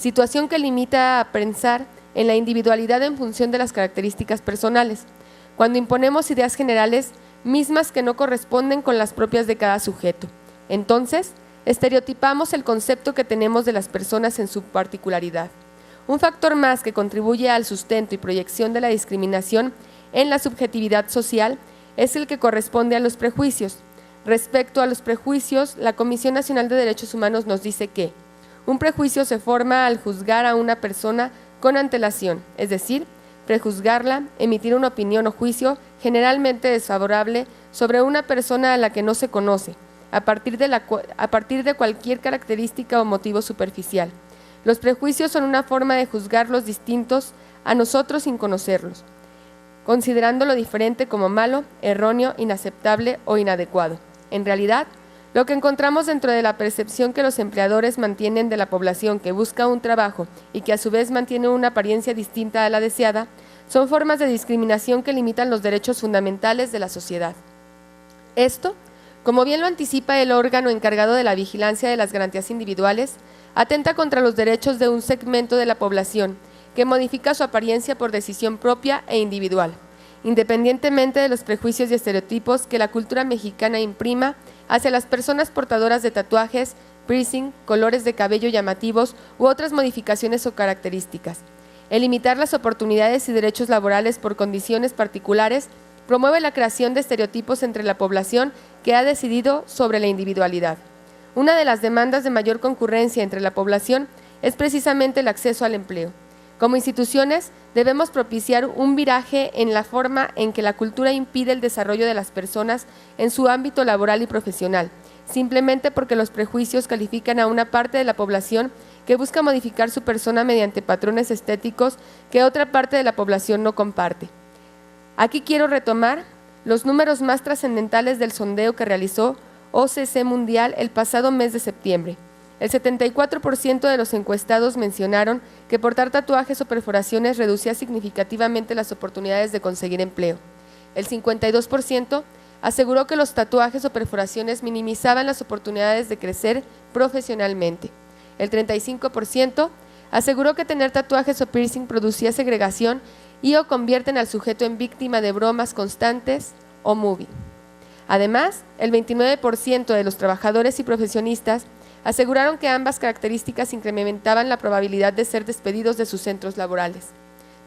situación que limita a pensar en la individualidad en función de las características personales, cuando imponemos ideas generales mismas que no corresponden con las propias de cada sujeto. Entonces, estereotipamos el concepto que tenemos de las personas en su particularidad. Un factor más que contribuye al sustento y proyección de la discriminación en la subjetividad social es el que corresponde a los prejuicios. Respecto a los prejuicios, la Comisión Nacional de Derechos Humanos nos dice que un prejuicio se forma al juzgar a una persona con antelación, es decir, prejuzgarla, emitir una opinión o juicio generalmente desfavorable sobre una persona a la que no se conoce, a partir de cualquier característica o motivo superficial. Los prejuicios son una forma de juzgar los distintos a nosotros sin conocerlos, considerando lo diferente como malo, erróneo, inaceptable o inadecuado. En realidad, lo que encontramos dentro de la percepción que los empleadores mantienen de la población que busca un trabajo y que a su vez mantiene una apariencia distinta a la deseada, son formas de discriminación que limitan los derechos fundamentales de la sociedad. Esto, como bien lo anticipa el órgano encargado de la vigilancia de las garantías individuales, atenta contra los derechos de un segmento de la población que modifica su apariencia por decisión propia e individual, independientemente de los prejuicios y estereotipos que la cultura mexicana imprima hacia las personas portadoras de tatuajes, piercing, colores de cabello llamativos u otras modificaciones o características. El limitar las oportunidades y derechos laborales por condiciones particulares promueve la creación de estereotipos entre la población que ha decidido sobre la individualidad. Una de las demandas de mayor concurrencia entre la población es precisamente el acceso al empleo. Como instituciones, debemos propiciar un viraje en la forma en que la cultura impide el desarrollo de las personas en su ámbito laboral y profesional, simplemente porque los prejuicios califican a una parte de la población que busca modificar su persona mediante patrones estéticos que otra parte de la población no comparte. Aquí quiero retomar los números más trascendentales del sondeo que realizó OCC Mundial el pasado mes de septiembre. El 74% de los encuestados mencionaron que portar tatuajes o perforaciones reducía significativamente las oportunidades de conseguir empleo. El 52% aseguró que los tatuajes o perforaciones minimizaban las oportunidades de crecer profesionalmente. El 35% aseguró que tener tatuajes o piercing producía segregación y o convierten al sujeto en víctima de bromas constantes o mobbing. Además, el 29% de los trabajadores y profesionistas aseguraron que ambas características incrementaban la probabilidad de ser despedidos de sus centros laborales.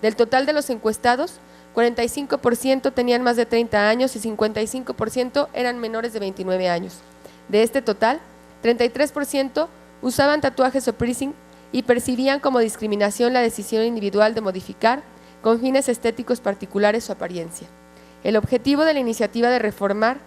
Del total de los encuestados, 45% tenían más de 30 años y 55% eran menores de 29 años. De este total, 33% usaban tatuajes o piercing y percibían como discriminación la decisión individual de modificar, con fines estéticos particulares, su apariencia. El objetivo de la iniciativa de reformar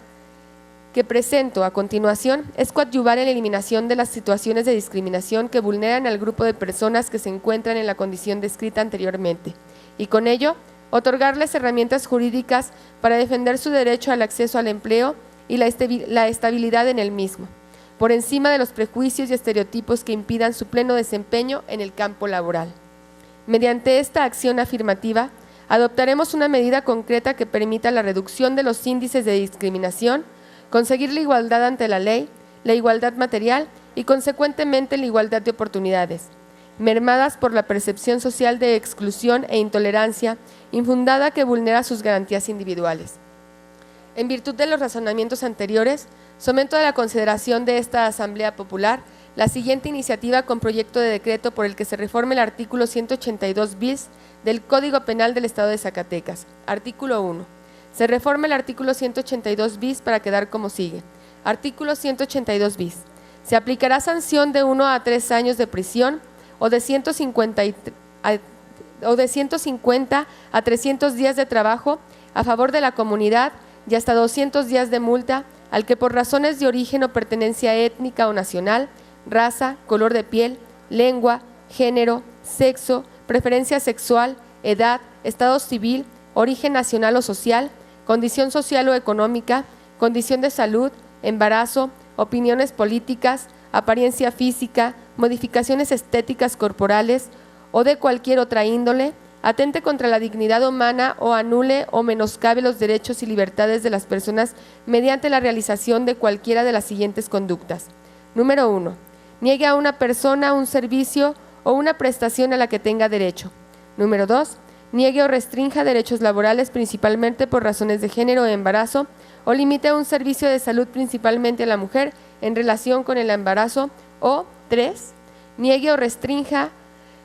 que presento a continuación es coadyuvar en la eliminación de las situaciones de discriminación que vulneran al grupo de personas que se encuentran en la condición descrita anteriormente y con ello otorgarles herramientas jurídicas para defender su derecho al acceso al empleo y la estabilidad en el mismo, por encima de los prejuicios y estereotipos que impidan su pleno desempeño en el campo laboral. Mediante esta acción afirmativa, adoptaremos una medida concreta que permita la reducción de los índices de discriminación, conseguir la igualdad ante la ley, la igualdad material y consecuentemente la igualdad de oportunidades, mermadas por la percepción social de exclusión e intolerancia infundada que vulnera sus garantías individuales. En virtud de los razonamientos anteriores, someto a la consideración de esta Asamblea Popular la siguiente iniciativa con proyecto de decreto por el que se reforme el artículo 182 bis del Código Penal del Estado de Zacatecas. Artículo 1. Se reforma el artículo 182 bis para quedar como sigue. Artículo 182 bis. Se aplicará sanción de 1 a 3 años de prisión o de 150 a 300 días de trabajo a favor de la comunidad y hasta 200 días de multa al que por razones de origen o pertenencia étnica o nacional, raza, color de piel, lengua, género, sexo, preferencia sexual, edad, estado civil, origen nacional o social, condición social o económica, condición de salud, embarazo, opiniones políticas, apariencia física, modificaciones estéticas corporales o de cualquier otra índole, atente contra la dignidad humana o anule o menoscabe los derechos y libertades de las personas mediante la realización de cualquiera de las siguientes conductas. Número 1. Niegue a una persona un servicio o una prestación a la que tenga derecho. Número 2. Niegue o restrinja derechos laborales principalmente por razones de género o embarazo, o limite un servicio de salud principalmente a la mujer en relación con el embarazo. O 3. Niegue o restrinja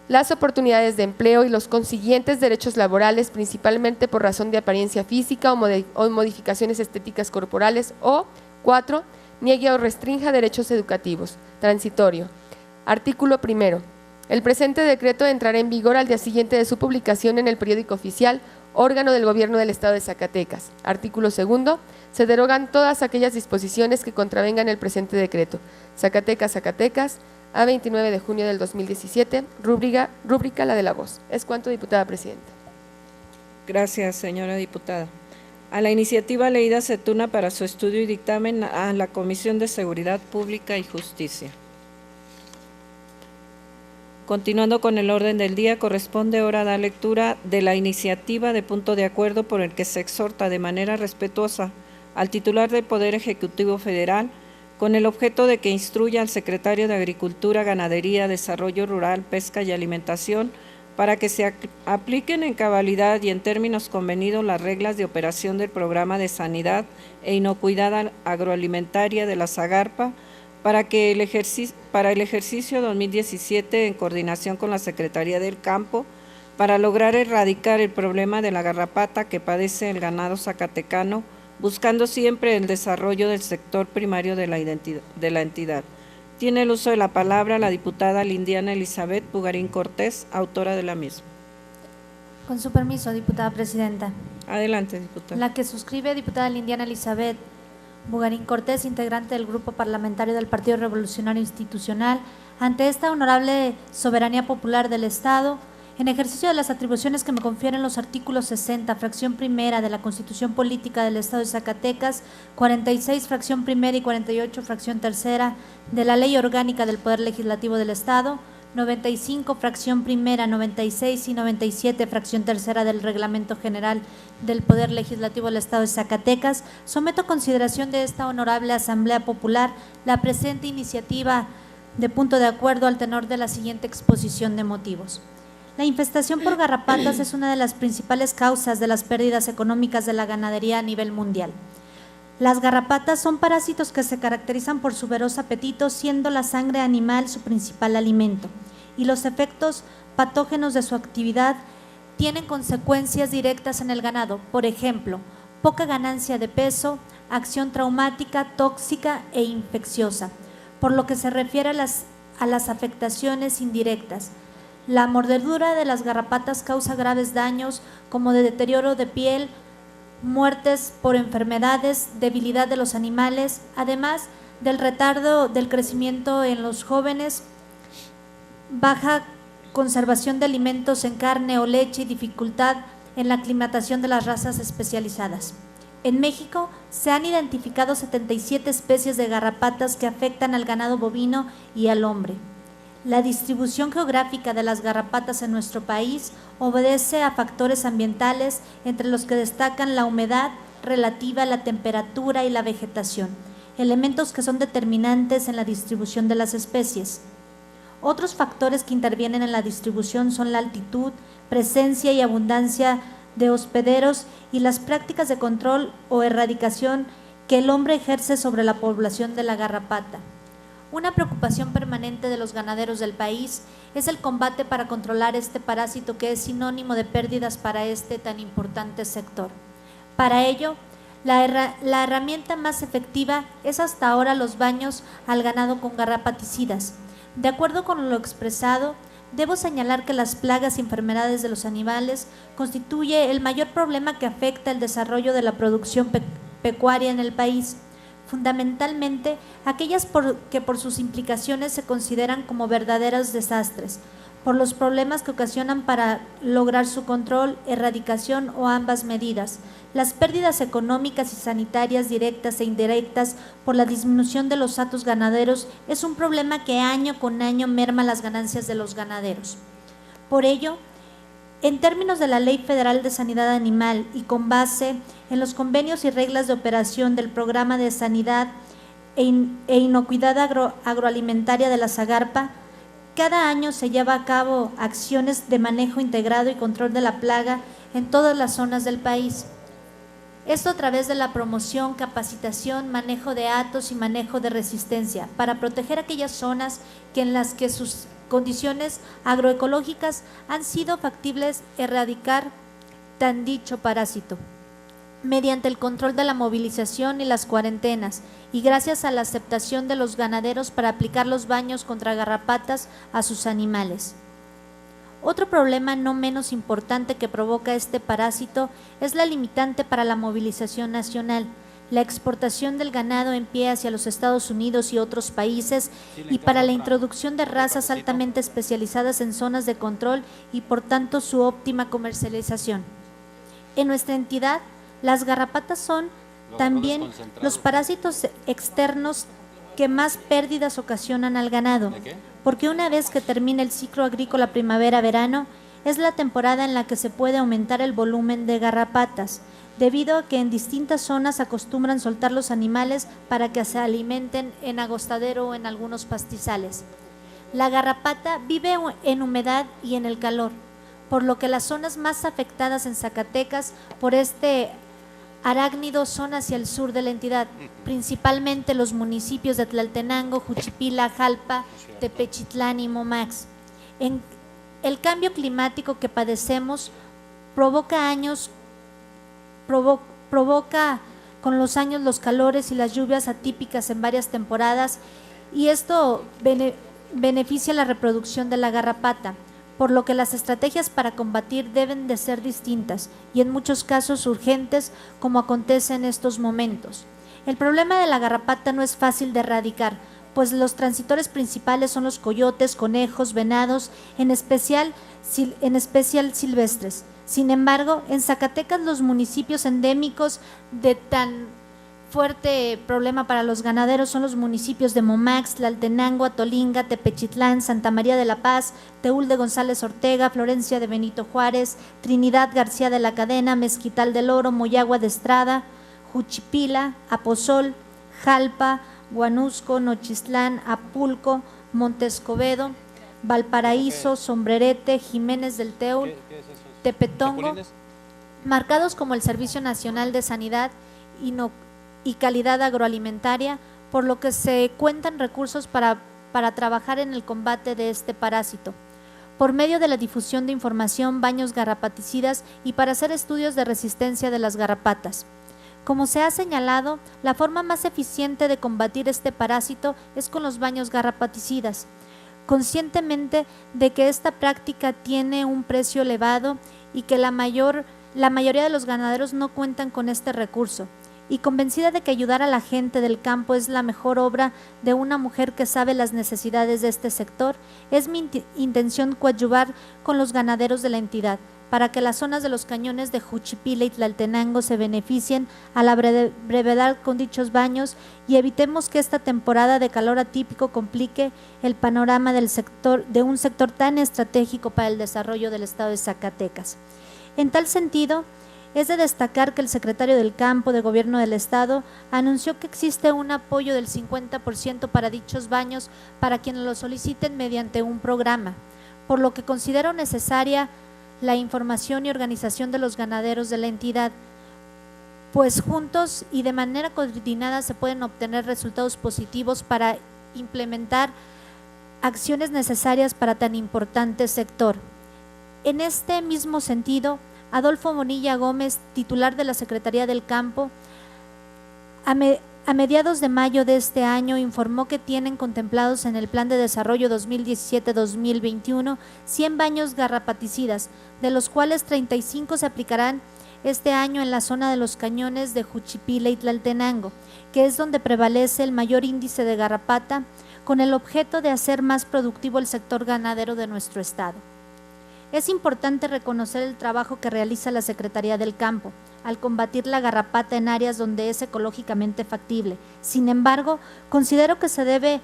las oportunidades de empleo y los consiguientes derechos laborales principalmente por razón de apariencia física o modificaciones estéticas corporales. O 4. Niegue o restrinja derechos educativos. Transitorio. Artículo 1. El presente decreto entrará en vigor al día siguiente de su publicación en el Periódico Oficial, órgano del Gobierno del Estado de Zacatecas. Artículo 2. Se derogan todas aquellas disposiciones que contravengan el presente decreto. Zacatecas, Zacatecas, a 29 de junio del 2017, rúbrica la de la voz. Es cuanto, diputada presidenta. Gracias, señora diputada. A la iniciativa leída se turna para su estudio y dictamen a la Comisión de Seguridad Pública y Justicia. Continuando con el orden del día, corresponde ahora dar lectura de la iniciativa de punto de acuerdo por el que se exhorta de manera respetuosa al titular del Poder Ejecutivo Federal con el objeto de que instruya al secretario de Agricultura, Ganadería, Desarrollo Rural, Pesca y Alimentación para que se apliquen en cabalidad y en términos convenidos las reglas de operación del Programa de Sanidad e Inocuidad Agroalimentaria de la Zagarpa para el ejercicio 2017 en coordinación con la Secretaría del Campo para lograr erradicar el problema de la garrapata que padece el ganado zacatecano, buscando siempre el desarrollo del sector primario de la entidad. Tiene el uso de la palabra la diputada Lindiana Elizabeth Bugarín Cortés, autora de la misma. Con su permiso, diputada presidenta. Adelante, diputada. La que suscribe, diputada Lindiana Elizabeth Bugarín Cortés, integrante del Grupo Parlamentario del Partido Revolucionario Institucional, ante esta honorable soberanía popular del Estado, en ejercicio de las atribuciones que me confieren los artículos 60, fracción primera de la Constitución Política del Estado de Zacatecas, 46, fracción primera y 48, fracción tercera de la Ley Orgánica del Poder Legislativo del Estado, 95, fracción primera, 96 y 97, fracción tercera del Reglamento General del Poder Legislativo del Estado de Zacatecas, someto a consideración de esta honorable Asamblea Popular la presente iniciativa de punto de acuerdo al tenor de la siguiente exposición de motivos. La infestación por garrapatas es una de las principales causas de las pérdidas económicas de la ganadería a nivel mundial. Las garrapatas son parásitos que se caracterizan por su feroz apetito, siendo la sangre animal su principal alimento, y los efectos patógenos de su actividad tienen consecuencias directas en el ganado, por ejemplo, poca ganancia de peso, acción traumática, tóxica e infecciosa. Por lo que se refiere a las afectaciones indirectas, la mordedura de las garrapatas causa graves daños como de deterioro de piel, muertes por enfermedades, debilidad de los animales, además del retardo del crecimiento en los jóvenes, baja conservación de alimentos en carne o leche y dificultad en la aclimatación de las razas especializadas. En México se han identificado 77 especies de garrapatas que afectan al ganado bovino y al hombre. La distribución geográfica de las garrapatas en nuestro país obedece a factores ambientales, entre los que destacan la humedad relativa a la temperatura y la vegetación, elementos que son determinantes en la distribución de las especies. Otros factores que intervienen en la distribución son la altitud, presencia y abundancia de hospederos y las prácticas de control o erradicación que el hombre ejerce sobre la población de la garrapata. Una preocupación permanente de los ganaderos del país es el combate para controlar este parásito que es sinónimo de pérdidas para este tan importante sector. Para ello, la herramienta más efectiva es hasta ahora los baños al ganado con garrapaticidas. De acuerdo con lo expresado, debo señalar que las plagas y enfermedades de los animales constituye el mayor problema que afecta el desarrollo de la producción pecuaria en el país, fundamentalmente aquellas que por sus implicaciones se consideran como verdaderos desastres, por los problemas que ocasionan para lograr su control, erradicación o ambas medidas, las pérdidas económicas y sanitarias directas e indirectas por la disminución de los hatos ganaderos es un problema que año con año merma las ganancias de los ganaderos. Por ello, en términos de la Ley Federal de Sanidad Animal y con base en los convenios y reglas de operación del Programa de Sanidad e Inocuidad Agroalimentaria de la Zagarpa, Cada año se lleva a cabo acciones de manejo integrado y control de la plaga en todas las zonas del país. Esto a través de la promoción, capacitación, manejo de hatos y manejo de resistencia para proteger aquellas zonas en las que sus condiciones agroecológicas han sido factibles erradicar tan dicho parásito, mediante el control de la movilización y las cuarentenas, y gracias a la aceptación de los ganaderos para aplicar los baños contra garrapatas a sus animales. Otro problema no menos importante que provoca este parásito es la limitante para la movilización nacional, la exportación del ganado en pie hacia los Estados Unidos y otros países, y para la introducción de razas altamente especializadas en zonas de control y por tanto su óptima comercialización. En nuestra entidad, las garrapatas son también los parásitos externos que más pérdidas ocasionan al ganado, porque una vez que termina el ciclo agrícola primavera-verano, es la temporada en la que se puede aumentar el volumen de garrapatas, debido a que en distintas zonas acostumbran soltar los animales para que se alimenten en agostadero o en algunos pastizales. La garrapata vive en humedad y en el calor, por lo que las zonas más afectadas en Zacatecas por este arácnido son hacia el sur de la entidad, principalmente los municipios de Tlaltenango, Juchipila, Jalpa, Tepechitlán y Momax. El cambio climático que padecemos provoca con los años los calores y las lluvias atípicas en varias temporadas, y esto beneficia la reproducción de la garrapata, por lo que las estrategias para combatir deben de ser distintas y en muchos casos urgentes, como acontece en estos momentos. El problema de la garrapata no es fácil de erradicar, pues los transitores principales son los coyotes, conejos, venados, en especial silvestres. Sin embargo, en Zacatecas los municipios endémicos de tan fuerte problema para los ganaderos son los municipios de Momax, Tlaltenango, Atolinga, Tepechitlán, Santa María de la Paz, Teúl de González Ortega, Florencia de Benito Juárez, Trinidad García de la Cadena, Mezquital del Oro, Moyagua de Estrada, Juchipila, Aposol, Jalpa, Guanusco, Nochistlán, Apulco, Montescobedo, Valparaíso, Sombrerete, Jiménez del Teúl, Tepetongo, marcados como el Servicio Nacional de Sanidad y Calidad Agroalimentaria, por lo que se cuentan recursos para trabajar en el combate de este parásito, por medio de la difusión de información, baños garrapaticidas y para hacer estudios de resistencia de las garrapatas. Como se ha señalado, la forma más eficiente de combatir este parásito es con los baños garrapaticidas, conscientemente de que esta práctica tiene un precio elevado y que la mayoría de los ganaderos no cuentan con este recurso, y convencida de que ayudar a la gente del campo es la mejor obra de una mujer que sabe las necesidades de este sector, es mi intención coadyuvar con los ganaderos de la entidad para que las zonas de los cañones de Juchipila y Tlaltenango se beneficien a la brevedad con dichos baños y evitemos que esta temporada de calor atípico complique el panorama de un sector tan estratégico para el desarrollo del estado de Zacatecas. En tal sentido, es de destacar que el secretario del Campo de Gobierno del Estado anunció que existe un apoyo del 50% para dichos baños para quienes lo soliciten mediante un programa, por lo que considero necesaria la información y organización de los ganaderos de la entidad, pues juntos y de manera coordinada se pueden obtener resultados positivos para implementar acciones necesarias para tan importante sector. En este mismo sentido, Adolfo Bonilla Gómez, titular de la Secretaría del Campo, a mediados de mayo de este año informó que tienen contemplados en el Plan de Desarrollo 2017-2021 100 baños garrapaticidas, de los cuales 35 se aplicarán este año en la zona de los cañones de Juchipila y Tlaltenango, que es donde prevalece el mayor índice de garrapata, con el objeto de hacer más productivo el sector ganadero de nuestro estado. Es importante reconocer el trabajo que realiza la Secretaría del Campo al combatir la garrapata en áreas donde es ecológicamente factible. Sin embargo, considero que se debe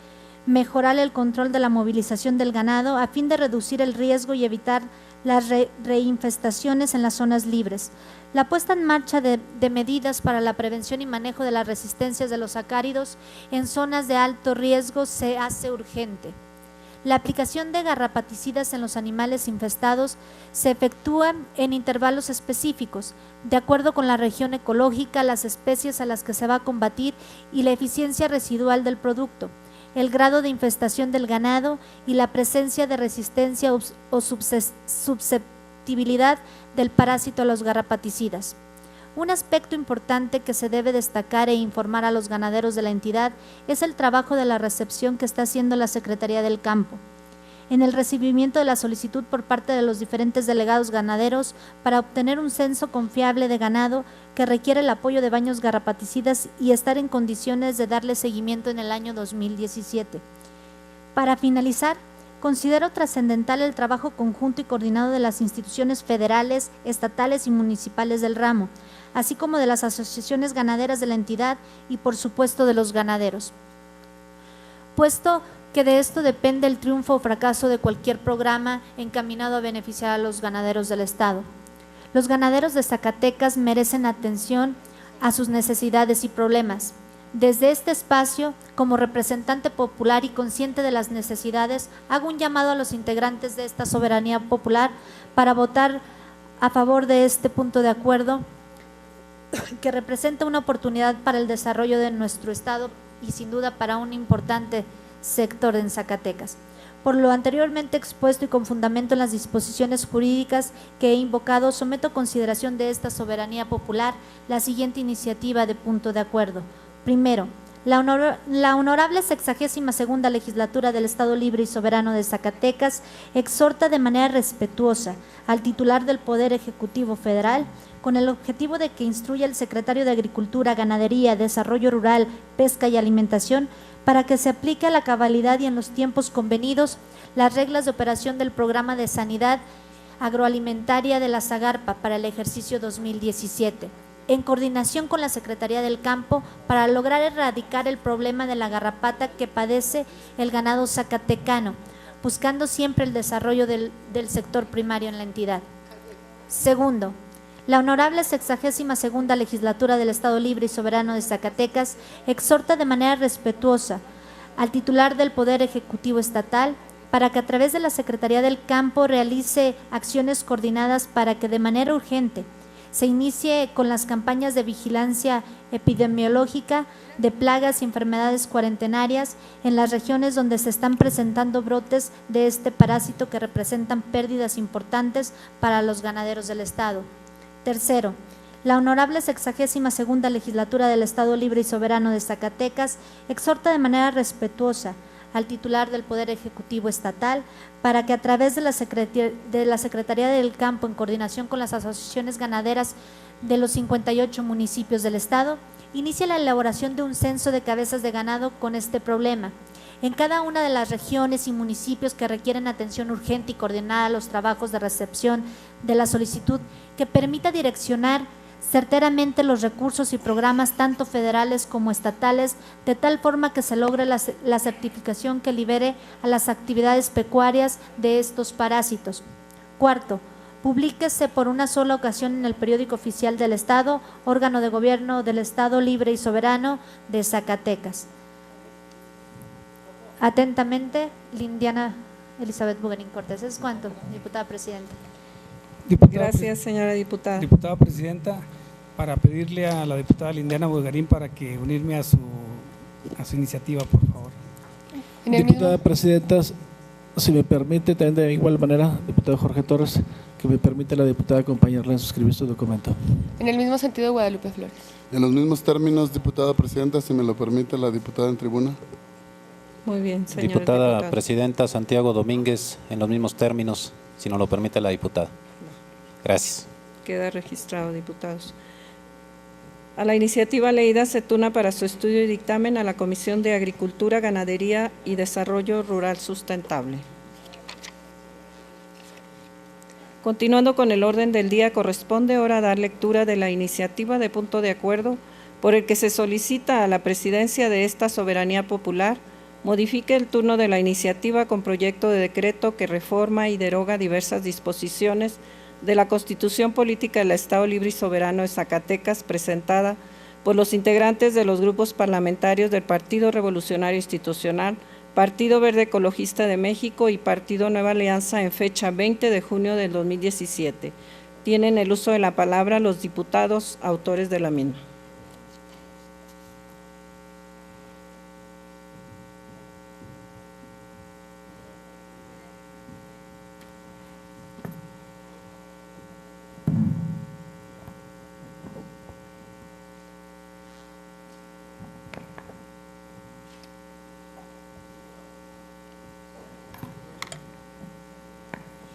mejorar el control de la movilización del ganado a fin de reducir el riesgo y evitar las reinfestaciones en las zonas libres. La puesta en marcha de medidas para la prevención y manejo de las resistencias de los acáridos en zonas de alto riesgo se hace urgente. La aplicación de garrapaticidas en los animales infestados se efectúa en intervalos específicos, de acuerdo con la región ecológica, las especies a las que se va a combatir y la eficiencia residual del producto, el grado de infestación del ganado y la presencia de resistencia o susceptibilidad del parásito a los garrapaticidas. Un aspecto importante que se debe destacar e informar a los ganaderos de la entidad es el trabajo de la recepción que está haciendo la Secretaría del Campo en el recibimiento de la solicitud por parte de los diferentes delegados ganaderos para obtener un censo confiable de ganado que requiere el apoyo de baños garrapaticidas y estar en condiciones de darle seguimiento en el año 2017. Para finalizar, considero trascendental el trabajo conjunto y coordinado de las instituciones federales, estatales y municipales del ramo, así como de las asociaciones ganaderas de la entidad y por supuesto de los ganaderos, puesto que de esto depende el triunfo o fracaso de cualquier programa encaminado a beneficiar a los ganaderos del Estado. Los ganaderos de Zacatecas merecen atención a sus necesidades y problemas. Desde este espacio, como representante popular y consciente de las necesidades, hago un llamado a los integrantes de esta soberanía popular para votar a favor de este punto de acuerdo que representa una oportunidad para el desarrollo de nuestro Estado y sin duda para un importante sector en Zacatecas. Por lo anteriormente expuesto y con fundamento en las disposiciones jurídicas que he invocado, someto a consideración de esta soberanía popular la siguiente iniciativa de punto de acuerdo. Primero, la honorable 62ª Legislatura del Estado Libre y Soberano de Zacatecas exhorta de manera respetuosa al titular del Poder Ejecutivo Federal con el objetivo de que instruya al secretario de Agricultura, Ganadería, Desarrollo Rural, Pesca y Alimentación para que se aplique a la cabalidad y en los tiempos convenidos las reglas de operación del Programa de Sanidad Agroalimentaria de la Zagarpa para el ejercicio 2017, en coordinación con la Secretaría del Campo para lograr erradicar el problema de la garrapata que padece el ganado zacatecano, buscando siempre el desarrollo del sector primario en la entidad. Segundo, la honorable 62ª Legislatura del Estado Libre y Soberano de Zacatecas exhorta de manera respetuosa al titular del Poder Ejecutivo Estatal para que a través de la Secretaría del Campo realice acciones coordinadas para que de manera urgente se inicie con las campañas de vigilancia epidemiológica de plagas y enfermedades cuarentenarias en las regiones donde se están presentando brotes de este parásito que representan pérdidas importantes para los ganaderos del Estado. Tercero, la honorable 62ª Legislatura del Estado Libre y Soberano de Zacatecas exhorta de manera respetuosa al titular del Poder Ejecutivo Estatal para que a través de la Secretaría del Campo, en coordinación con las asociaciones ganaderas de los 58 municipios del Estado, inicie la elaboración de un censo de cabezas de ganado con este problema. En cada una de las regiones y municipios que requieren atención urgente y coordinada a los trabajos de recepción de la solicitud que permita direccionar certeramente los recursos y programas tanto federales como estatales, de tal forma que se logre la certificación que libere a las actividades pecuarias de estos parásitos. Cuarto, publíquese por una sola ocasión en el Periódico Oficial del Estado, órgano de gobierno del Estado Libre y Soberano de Zacatecas. Atentamente, Lindiana Elizabeth Bugarín Cortés. ¿Es cuánto, diputada presidenta? Gracias, señora diputada. Diputada presidenta, para pedirle a la diputada Lindiana Bugarín para que unirme a su iniciativa, por favor. Diputada presidenta, si me permite, también de igual manera, diputado Jorge Torres, que me permite la diputada acompañarla en suscribir su documento. En el mismo sentido, Guadalupe Flores. En los mismos términos, diputada presidenta, si me lo permite la diputada en tribuna. Muy bien, señora diputada presidenta Santiago Domínguez, en los mismos términos, si nos lo permite la diputada. Gracias. Queda registrado, diputados. A la iniciativa leída se turna para su estudio y dictamen a la Comisión de Agricultura, Ganadería y Desarrollo Rural Sustentable. Continuando con el orden del día, corresponde ahora dar lectura de la iniciativa de punto de acuerdo por el que se solicita a la presidencia de esta soberanía popular modifique el turno de la iniciativa con proyecto de decreto que reforma y deroga diversas disposiciones de la Constitución Política del Estado Libre y Soberano de Zacatecas, presentada por los integrantes de los grupos parlamentarios del Partido Revolucionario Institucional, Partido Verde Ecologista de México y Partido Nueva Alianza en fecha 20 de junio del 2017. Tienen el uso de la palabra los diputados autores de la misma.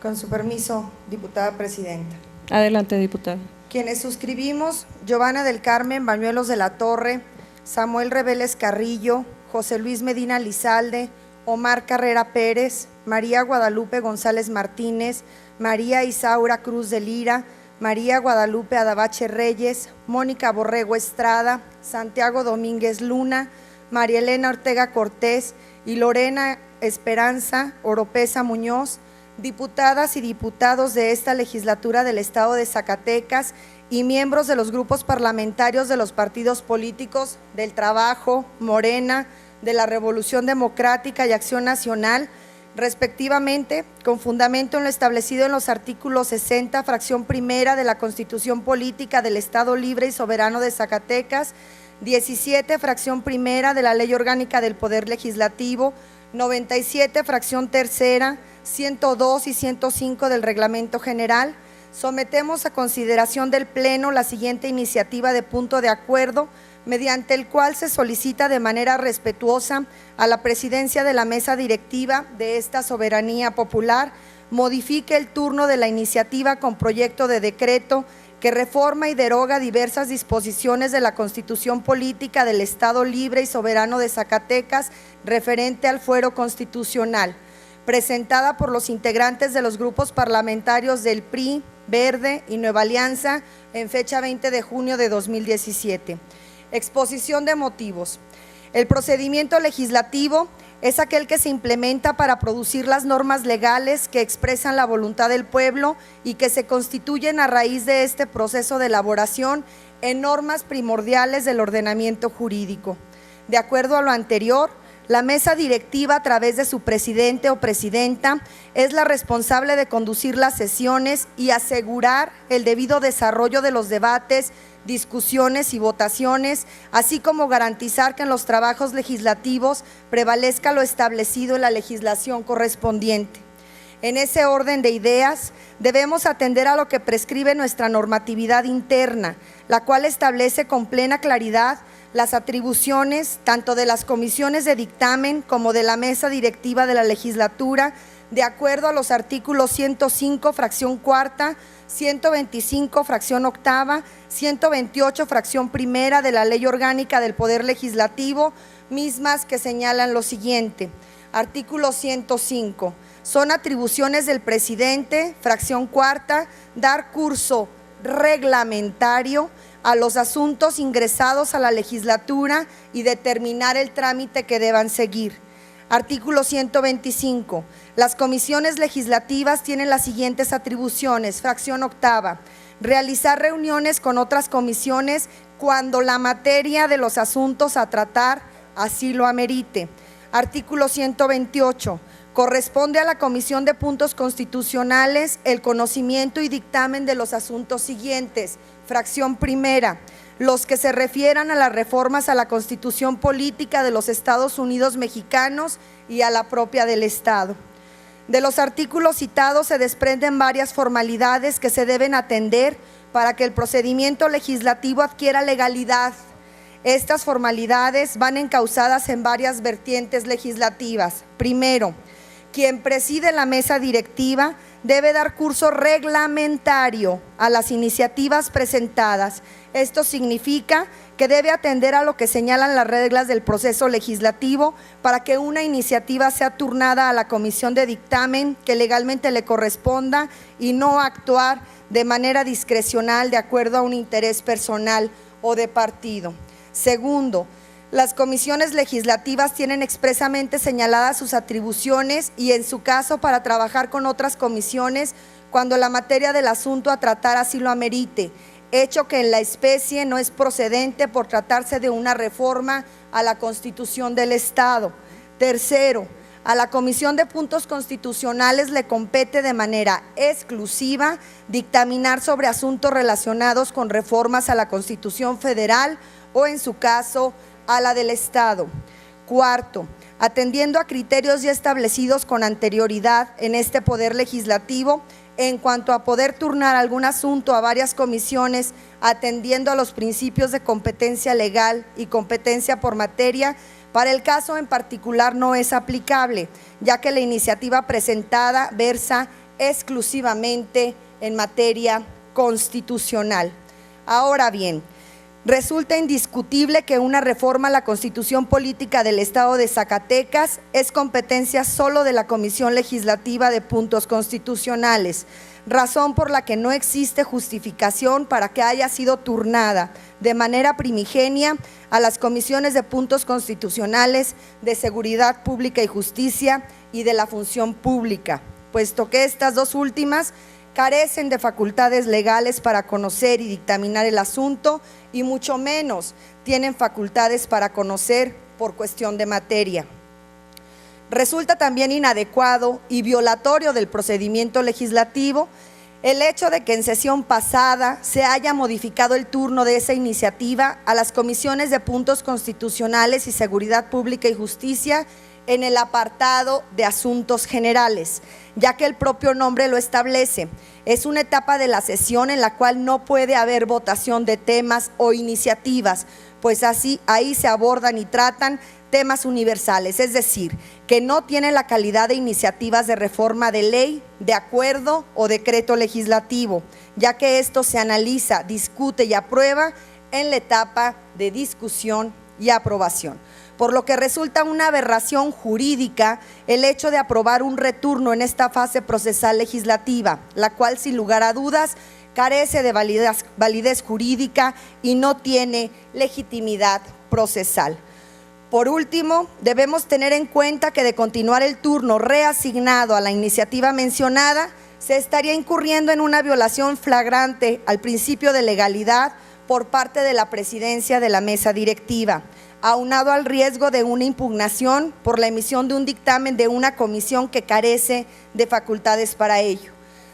Con su permiso, diputada presidenta. Adelante, diputada. Quienes suscribimos: Giovanna del Carmen Bañuelos de la Torre, Samuel Reveles Carrillo, José Luis Medina Lizalde, Omar Carrera Pérez, María Guadalupe González Martínez, María Isaura Cruz de Lira, María Guadalupe Adabache Reyes, Mónica Borrego Estrada, Santiago Domínguez Luna, María Elena Ortega Cortés y Lorena Esperanza Oropesa Muñoz, diputadas y diputados de esta legislatura del Estado de Zacatecas y miembros de los grupos parlamentarios de los partidos políticos del Trabajo, Morena, de la Revolución Democrática y Acción Nacional, respectivamente, con fundamento en lo establecido en los artículos 60, fracción primera de la Constitución Política del Estado Libre y Soberano de Zacatecas, 17, fracción primera de la Ley Orgánica del Poder Legislativo, 97, fracción tercera, 102 y 105 del Reglamento General, sometemos a consideración del Pleno la siguiente iniciativa de punto de acuerdo, mediante el cual se solicita de manera respetuosa a la presidencia de la mesa directiva de esta soberanía popular, modifique el turno de la iniciativa con proyecto de decreto que reforma y deroga diversas disposiciones de la Constitución Política del Estado Libre y Soberano de Zacatecas referente al fuero constitucional, presentada por los integrantes de los grupos parlamentarios del PRI, Verde y Nueva Alianza en fecha 20 de junio de 2017. Exposición de motivos. El procedimiento legislativo es aquel que se implementa para producir las normas legales que expresan la voluntad del pueblo y que se constituyen a raíz de este proceso de elaboración en normas primordiales del ordenamiento jurídico. De acuerdo a lo anterior, la mesa directiva, a través de su presidente o presidenta, es la responsable de conducir las sesiones y asegurar el debido desarrollo de los debates, discusiones y votaciones, así como garantizar que en los trabajos legislativos prevalezca lo establecido en la legislación correspondiente. En ese orden de ideas, debemos atender a lo que prescribe nuestra normatividad interna, la cual establece con plena claridad las atribuciones tanto de las comisiones de dictamen como de la mesa directiva de la legislatura, de acuerdo a los artículos 105, fracción cuarta, 125, fracción octava, 128, fracción primera de la Ley Orgánica del Poder Legislativo, mismas que señalan lo siguiente. Artículo 105. Son atribuciones del presidente, fracción cuarta, dar curso reglamentario a los asuntos ingresados a la legislatura y determinar el trámite que deban seguir. Artículo 125. Las comisiones legislativas tienen las siguientes atribuciones. Fracción octava. Realizar reuniones con otras comisiones cuando la materia de los asuntos a tratar así lo amerite. Artículo 128. Corresponde a la Comisión de Puntos Constitucionales el conocimiento y dictamen de los asuntos siguientes. Fracción primera, los que se refieran a las reformas a la Constitución Política de los Estados Unidos Mexicanos y a la propia del Estado. De los artículos citados se desprenden varias formalidades que se deben atender para que el procedimiento legislativo adquiera legalidad. Estas formalidades van encausadas en varias vertientes legislativas. Primero, quien preside la mesa directiva debe dar curso reglamentario a las iniciativas presentadas. Esto significa que debe atender a lo que señalan las reglas del proceso legislativo para que una iniciativa sea turnada a la comisión de dictamen que legalmente le corresponda y no actuar de manera discrecional de acuerdo a un interés personal o de partido. Segundo, las comisiones legislativas tienen expresamente señaladas sus atribuciones y en su caso para trabajar con otras comisiones cuando la materia del asunto a tratar así lo amerite, hecho que en la especie no es procedente por tratarse de una reforma a la Constitución del Estado. Tercero, a la Comisión de Puntos Constitucionales le compete de manera exclusiva dictaminar sobre asuntos relacionados con reformas a la Constitución Federal o, en su caso, a la del Estado. Cuarto, atendiendo a criterios ya establecidos con anterioridad en este Poder Legislativo, en cuanto a poder turnar algún asunto a varias comisiones, atendiendo a los principios de competencia legal y competencia por materia, para el caso en particular no es aplicable, ya que la iniciativa presentada versa exclusivamente en materia constitucional. Ahora bien, resulta indiscutible que una reforma a la Constitución Política del Estado de Zacatecas es competencia solo de la Comisión Legislativa de Puntos Constitucionales, razón por la que no existe justificación para que haya sido turnada de manera primigenia a las comisiones de puntos constitucionales, de Seguridad Pública y Justicia y de la Función Pública, puesto que estas dos últimas carecen de facultades legales para conocer y dictaminar el asunto y mucho menos tienen facultades para conocer por cuestión de materia. Resulta también inadecuado y violatorio del procedimiento legislativo el hecho de que en sesión pasada se haya modificado el turno de esa iniciativa a las comisiones de puntos constitucionales y Seguridad Pública y Justicia en el apartado de asuntos generales, ya que el propio nombre lo establece. Es una etapa de la sesión en la cual no puede haber votación de temas o iniciativas, pues así ahí se abordan y tratan temas universales, es decir, que no tienen la calidad de iniciativas de reforma de ley, de acuerdo o decreto legislativo, ya que esto se analiza, discute y aprueba en la etapa de discusión y aprobación. Por lo que resulta una aberración jurídica el hecho de aprobar un returno en esta fase procesal legislativa, la cual sin lugar a dudas carece de validez jurídica y no tiene legitimidad procesal. Por último, debemos tener en cuenta que de continuar el turno reasignado a la iniciativa mencionada, se estaría incurriendo en una violación flagrante al principio de legalidad por parte de la presidencia de la mesa directiva, aunado al riesgo de una impugnación por la emisión de un dictamen de una comisión que carece de facultades para ello.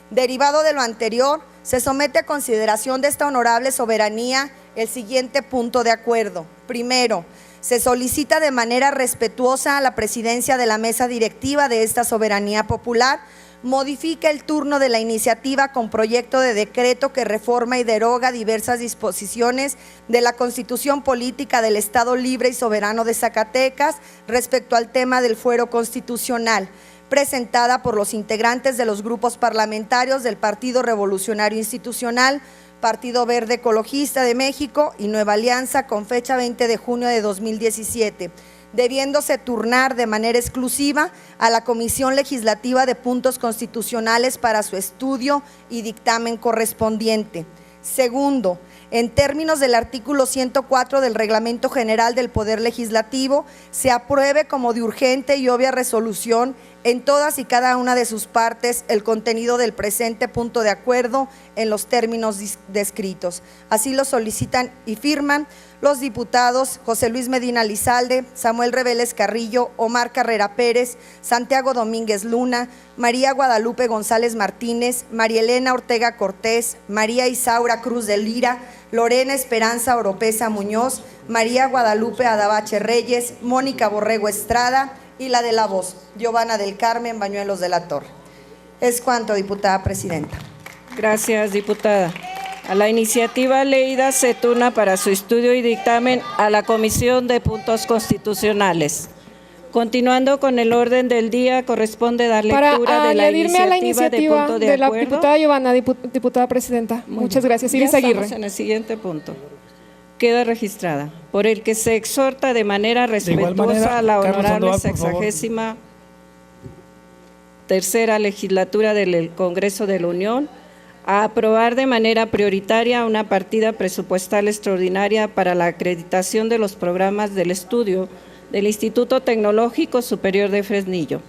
Derivado de lo anterior, se somete a consideración de esta honorable soberanía el siguiente punto de acuerdo. Primero, se solicita de manera respetuosa a la presidencia de la mesa directiva de esta soberanía popular modifica el turno de la iniciativa con proyecto de decreto que reforma y deroga diversas disposiciones de la Constitución Política del Estado Libre y Soberano de Zacatecas respecto al tema del fuero constitucional, presentada por los integrantes de los grupos parlamentarios del Partido Revolucionario Institucional, Partido Verde Ecologista de México y Nueva Alianza con fecha 20 de junio de 2017, debiéndose turnar de manera exclusiva a la Comisión Legislativa de Puntos Constitucionales para su estudio y dictamen correspondiente. Segundo, en términos del artículo 104 del Reglamento General del Poder Legislativo, se apruebe como de urgente y obvia resolución en todas y cada una de sus partes el contenido del presente punto de acuerdo en los términos descritos. Así lo solicitan y firman los diputados José Luis Medina Lizalde, Samuel Reveles Carrillo, Omar Carrera Pérez, Santiago Domínguez Luna, María Guadalupe González Martínez, María Elena Ortega Cortés, María Isaura Cruz de Lira, Lorena Esperanza Oropesa Muñoz, María Guadalupe Adabache Reyes, Mónica Borrego Estrada y la de la voz, Giovanna del Carmen Bañuelos de la Torre. Es cuanto, diputada presidenta. Gracias, diputada. A la iniciativa leída se turna para su estudio y dictamen a la Comisión de Puntos Constitucionales. Continuando con el orden del día, corresponde dar lectura de la iniciativa de punto de la acuerdo. diputada Giovanna, diputada presidenta. Muchas gracias. Iris Aguirre. Estamos en el siguiente punto. Queda registrada, por el que se exhorta de manera respetuosa a la honorable 63ª legislatura del Congreso de la Unión a aprobar de manera prioritaria una partida presupuestal extraordinaria para la acreditación de los programas del estudio del Instituto Tecnológico Superior de Fresnillo.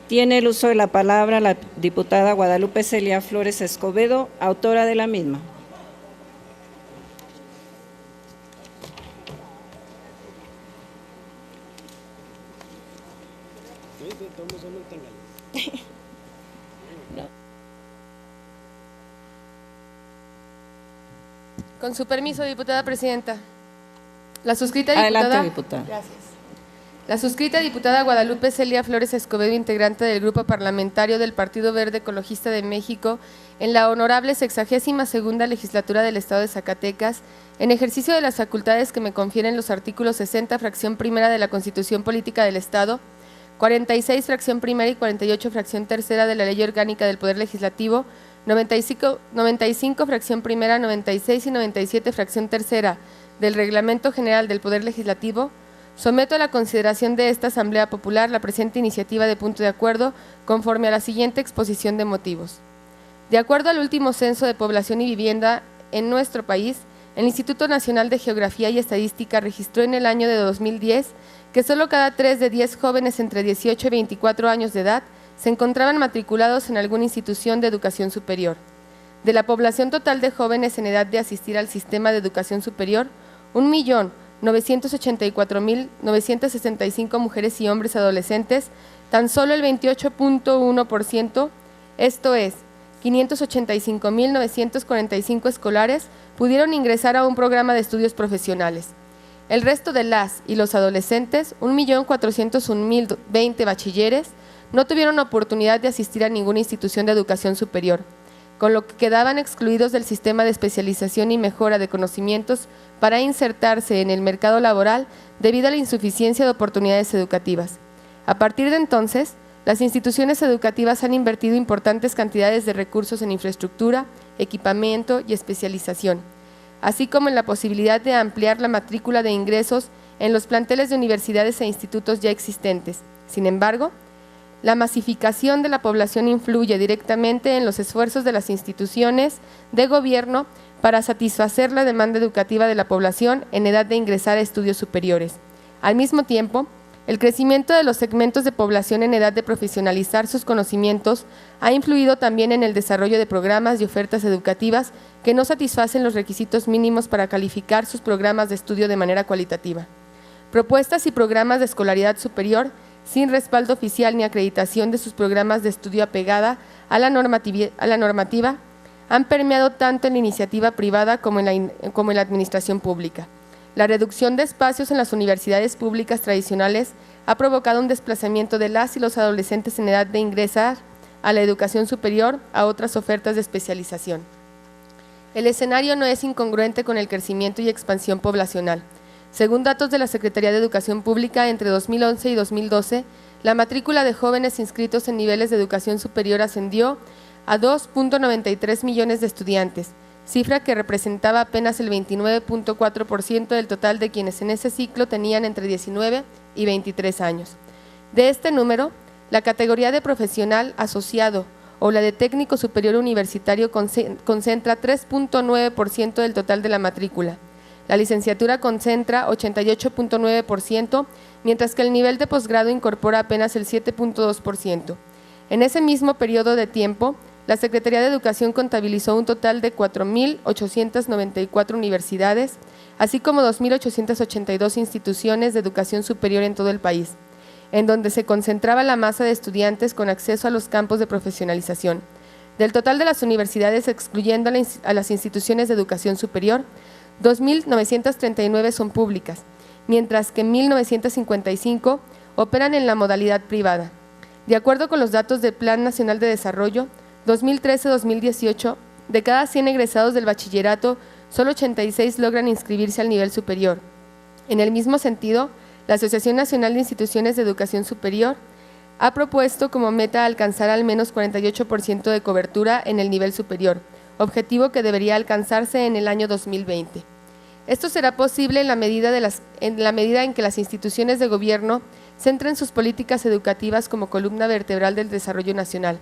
Tiene el uso de la palabra la diputada Guadalupe Celia Flores Escobedo, autora de la misma. Con su permiso, diputada presidenta. La suscrita diputada. Adelante, diputada. Gracias. La suscrita diputada Guadalupe Celia Flores Escobedo, integrante del Grupo Parlamentario del Partido Verde Ecologista de México, en la honorable 62ª Legislatura del Estado de Zacatecas, en ejercicio de las facultades que me confieren los artículos 60, fracción primera de la Constitución Política del Estado, 46, fracción primera y 48, fracción tercera de la Ley Orgánica del Poder Legislativo, 95, fracción primera, 96 y 97, fracción tercera del Reglamento General del Poder Legislativo, someto a la consideración de esta Asamblea Popular la presente iniciativa de punto de acuerdo conforme a la siguiente exposición de motivos. De acuerdo al último censo de población y vivienda en nuestro país, el Instituto Nacional de Geografía y Estadística registró en el año de 2010 que solo cada 3 de 10 jóvenes entre 18 y 24 años de edad se encontraban matriculados en alguna institución de educación superior. De la población total de jóvenes en edad de asistir al sistema de educación superior, 1.984.965 mujeres y hombres adolescentes, tan solo el 28.1%, esto es, 585.945 escolares, pudieron ingresar a un programa de estudios profesionales. El resto de las y los adolescentes, 1.401.020 bachilleres, no tuvieron oportunidad de asistir a ninguna institución de educación superior, con lo que quedaban excluidos del sistema de especialización y mejora de conocimientos para insertarse en el mercado laboral debido a la insuficiencia de oportunidades educativas. A partir de entonces, las instituciones educativas han invertido importantes cantidades de recursos en infraestructura, equipamiento y especialización, así como en la posibilidad de ampliar la matrícula de ingresos en los planteles de universidades e institutos ya existentes. Sin embargo, la masificación de la población influye directamente en los esfuerzos de las instituciones de gobierno para satisfacer la demanda educativa de la población en edad de ingresar a estudios superiores. Al mismo tiempo, el crecimiento de los segmentos de población en edad de profesionalizar sus conocimientos ha influido también en el desarrollo de programas y ofertas educativas que no satisfacen los requisitos mínimos para calificar sus programas de estudio de manera cualitativa. Propuestas y programas de escolaridad superior sin respaldo oficial ni acreditación de sus programas de estudio apegada a la normativa, han permeado tanto en la iniciativa privada como en la administración pública. La reducción de espacios en las universidades públicas tradicionales ha provocado un desplazamiento de las y los adolescentes en edad de ingresar a la educación superior a otras ofertas de especialización. El escenario no es incongruente con el crecimiento y expansión poblacional. Según datos de la Secretaría de Educación Pública, entre 2011 y 2012, la matrícula de jóvenes inscritos en niveles de educación superior ascendió a 2.93 millones de estudiantes, cifra que representaba apenas el 29.4% del total de quienes en ese ciclo tenían entre 19 y 23 años. De este número, la categoría de profesional asociado o la de técnico superior universitario concentra 3.9% del total de la matrícula. La licenciatura concentra 88.9%, mientras que el nivel de posgrado incorpora apenas el 7.2%. En ese mismo periodo de tiempo, la Secretaría de Educación contabilizó un total de 4.894 universidades, así como 2.882 instituciones de educación superior en todo el país, en donde se concentraba la masa de estudiantes con acceso a los campos de profesionalización. Del total de las universidades, excluyendo a las instituciones de educación superior, 2.939 son públicas, mientras que 1.955 operan en la modalidad privada. De acuerdo con los datos del Plan Nacional de Desarrollo 2013-2018, de cada 100 egresados del bachillerato, solo 86 logran inscribirse al nivel superior. En el mismo sentido, la Asociación Nacional de Instituciones de Educación Superior ha propuesto como meta alcanzar al menos 48% de cobertura en el nivel superior, objetivo que debería alcanzarse en el año 2020. Esto será posible en la medida en que las instituciones de gobierno centren sus políticas educativas como columna vertebral del desarrollo nacional.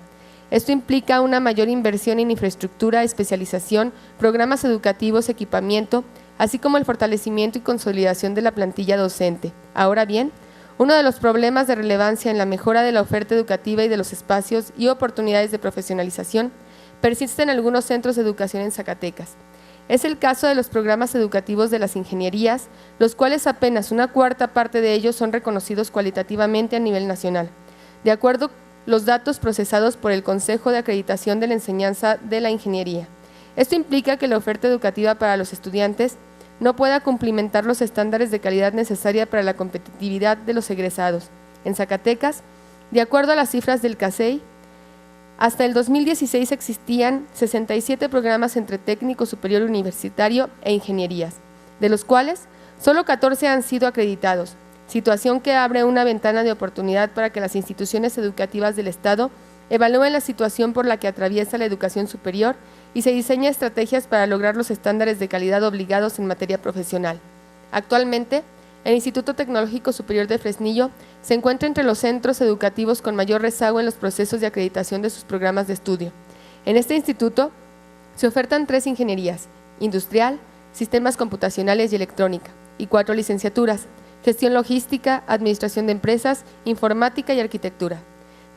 Esto implica una mayor inversión en infraestructura, especialización, programas educativos, equipamiento, así como el fortalecimiento y consolidación de la plantilla docente. Ahora bien, uno de los problemas de relevancia en la mejora de la oferta educativa y de los espacios y oportunidades de profesionalización persiste en algunos centros de educación en Zacatecas. Es el caso de los programas educativos de las ingenierías, los cuales apenas una cuarta parte de ellos son reconocidos cualitativamente a nivel nacional. De acuerdo con los datos procesados por el Consejo de Acreditación de la Enseñanza de la Ingeniería, Esto implica que la oferta educativa para los estudiantes no pueda cumplimentar los estándares de calidad necesaria para la competitividad de los egresados. En Zacatecas, de acuerdo a las cifras del CACEI, hasta el 2016 existían 67 programas entre técnico superior universitario e ingenierías, de los cuales solo 14 han sido acreditados, situación que abre una ventana de oportunidad para que las instituciones educativas del Estado evalúen la situación por la que atraviesa la educación superior y se diseñen estrategias para lograr los estándares de calidad obligados en materia profesional. Actualmente, el Instituto Tecnológico Superior de Fresnillo se encuentra entre los centros educativos con mayor rezago en los procesos de acreditación de sus programas de estudio. En este instituto se ofertan 3 ingenierías: industrial, sistemas computacionales y electrónica, y 4 licenciaturas: gestión logística, administración de empresas, informática y arquitectura.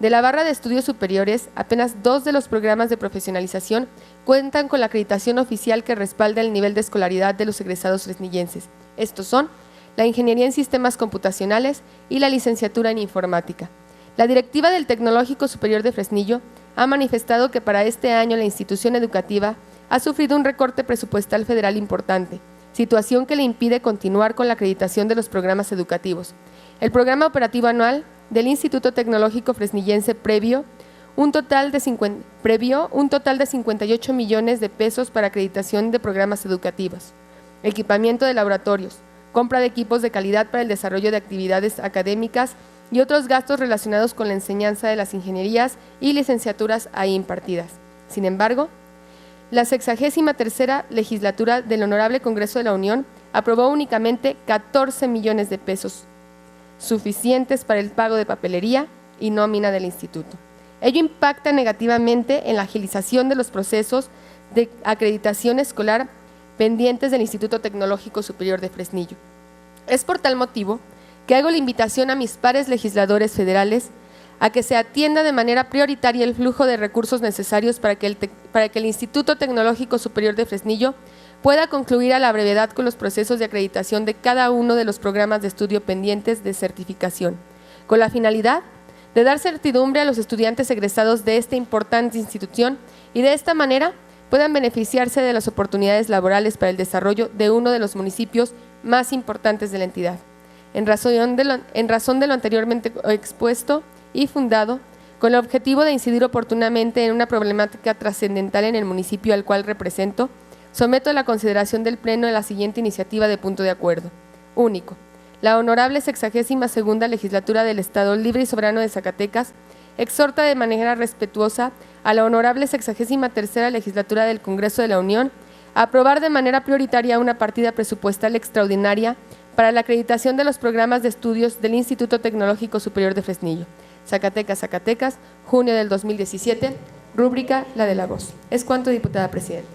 De la barra de estudios superiores, apenas 2 de los programas de profesionalización cuentan con la acreditación oficial que respalda el nivel de escolaridad de los egresados fresnillenses. Estos son la Ingeniería en Sistemas Computacionales y la Licenciatura en Informática. La directiva del Tecnológico Superior de Fresnillo ha manifestado que para este año la institución educativa ha sufrido un recorte presupuestal federal importante, situación que le impide continuar con la acreditación de los programas educativos. El programa operativo anual del Instituto Tecnológico Fresnillense previó un total de 58 millones de pesos para acreditación de programas educativos, equipamiento de laboratorios, compra de equipos de calidad para el desarrollo de actividades académicas y otros gastos relacionados con la enseñanza de las ingenierías y licenciaturas ahí impartidas. Sin embargo, la 63ª legislatura del Honorable Congreso de la Unión aprobó únicamente 14 millones de pesos, suficientes para el pago de papelería y nómina del instituto. Ello impacta negativamente en la agilización de los procesos de acreditación escolar pendientes del Instituto Tecnológico Superior de Fresnillo. Es por tal motivo que hago la invitación a mis pares legisladores federales a que se atienda de manera prioritaria el flujo de recursos necesarios para que el Instituto Tecnológico Superior de Fresnillo pueda concluir a la brevedad con los procesos de acreditación de cada uno de los programas de estudio pendientes de certificación, con la finalidad de dar certidumbre a los estudiantes egresados de esta importante institución y de esta manera puedan beneficiarse de las oportunidades laborales para el desarrollo de uno de los municipios más importantes de la entidad. En razón de lo anteriormente expuesto y fundado, con el objetivo de incidir oportunamente en una problemática trascendental en el municipio al cual represento, someto a la consideración del Pleno de la siguiente iniciativa de punto de acuerdo. Único. La honorable 62ª legislatura del Estado Libre y Soberano de Zacatecas exhorta de manera respetuosa a la honorable 63ª legislatura del Congreso de la Unión a aprobar de manera prioritaria una partida presupuestal extraordinaria para la acreditación de los programas de estudios del Instituto Tecnológico Superior de Fresnillo. Zacatecas, Zacatecas, junio del 2017, rúbrica la de la voz. Es cuanto, diputada presidenta.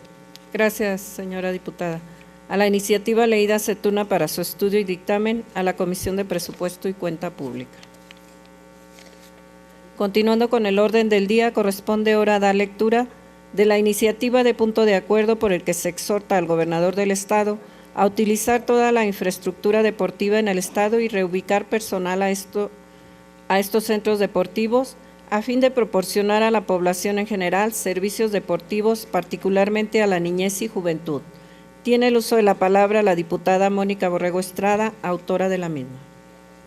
Gracias, señora diputada. A la iniciativa leída se turna para su estudio y dictamen a la Comisión de Presupuesto y Cuenta Pública. Continuando con el orden del día, corresponde ahora dar lectura de la iniciativa de punto de acuerdo por el que se exhorta al gobernador del Estado a utilizar toda la infraestructura deportiva en el Estado y reubicar personal a estos centros deportivos a fin de proporcionar a la población en general servicios deportivos, particularmente a la niñez y juventud. Tiene el uso de la palabra la diputada Mónica Borrego Estrada, autora de la misma.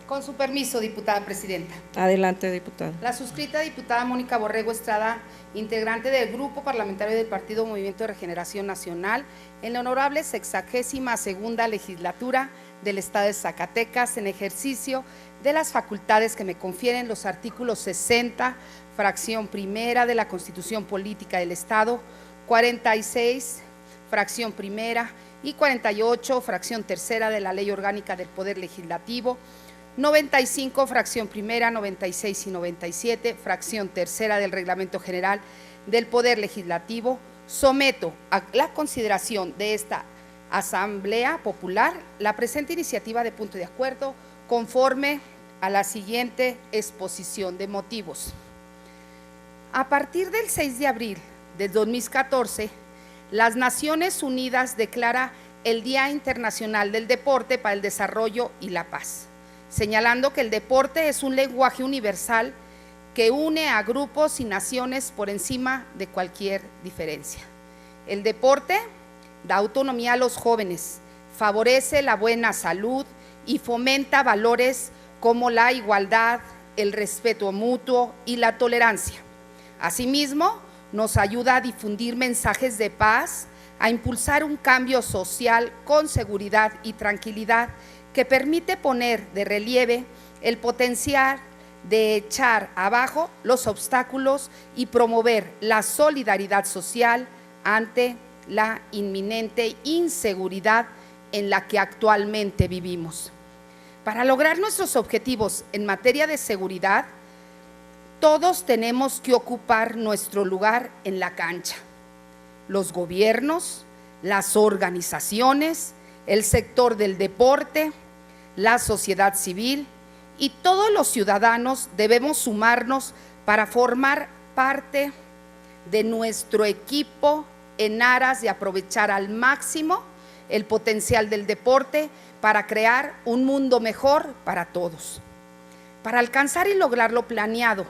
Con su permiso, diputada presidenta. Adelante, diputada. La suscrita diputada Mónica Borrego Estrada, integrante del Grupo Parlamentario del Partido Movimiento de Regeneración Nacional, en la honorable 62ª legislatura del Estado de Zacatecas, en ejercicio de las facultades que me confieren los artículos 60, fracción primera de la Constitución Política del Estado, 46, fracción primera y 48, fracción tercera de la Ley Orgánica del Poder Legislativo, 95, fracción primera, 96 y 97, fracción tercera del Reglamento General del Poder Legislativo, someto a la consideración de esta Asamblea Popular la presente iniciativa de punto de acuerdo conforme a la siguiente exposición de motivos. A partir del 6 de abril del 2014, las Naciones Unidas declara el Día Internacional del Deporte para el Desarrollo y la Paz, señalando que el deporte es un lenguaje universal que une a grupos y naciones por encima de cualquier diferencia. El deporte da autonomía a los jóvenes, favorece la buena salud y fomenta valores como la igualdad, el respeto mutuo y la tolerancia. Asimismo, nos ayuda a difundir mensajes de paz, a impulsar un cambio social con seguridad y tranquilidad que permite poner de relieve el potencial de echar abajo los obstáculos y promover la solidaridad social ante la inminente inseguridad en la que actualmente vivimos. Para lograr nuestros objetivos en materia de seguridad, todos tenemos que ocupar nuestro lugar en la cancha. Los gobiernos, las organizaciones, el sector del deporte, la sociedad civil y todos los ciudadanos debemos sumarnos para formar parte de nuestro equipo en aras de aprovechar al máximo el potencial del deporte para crear un mundo mejor para todos. Para alcanzar y lograr lo planeado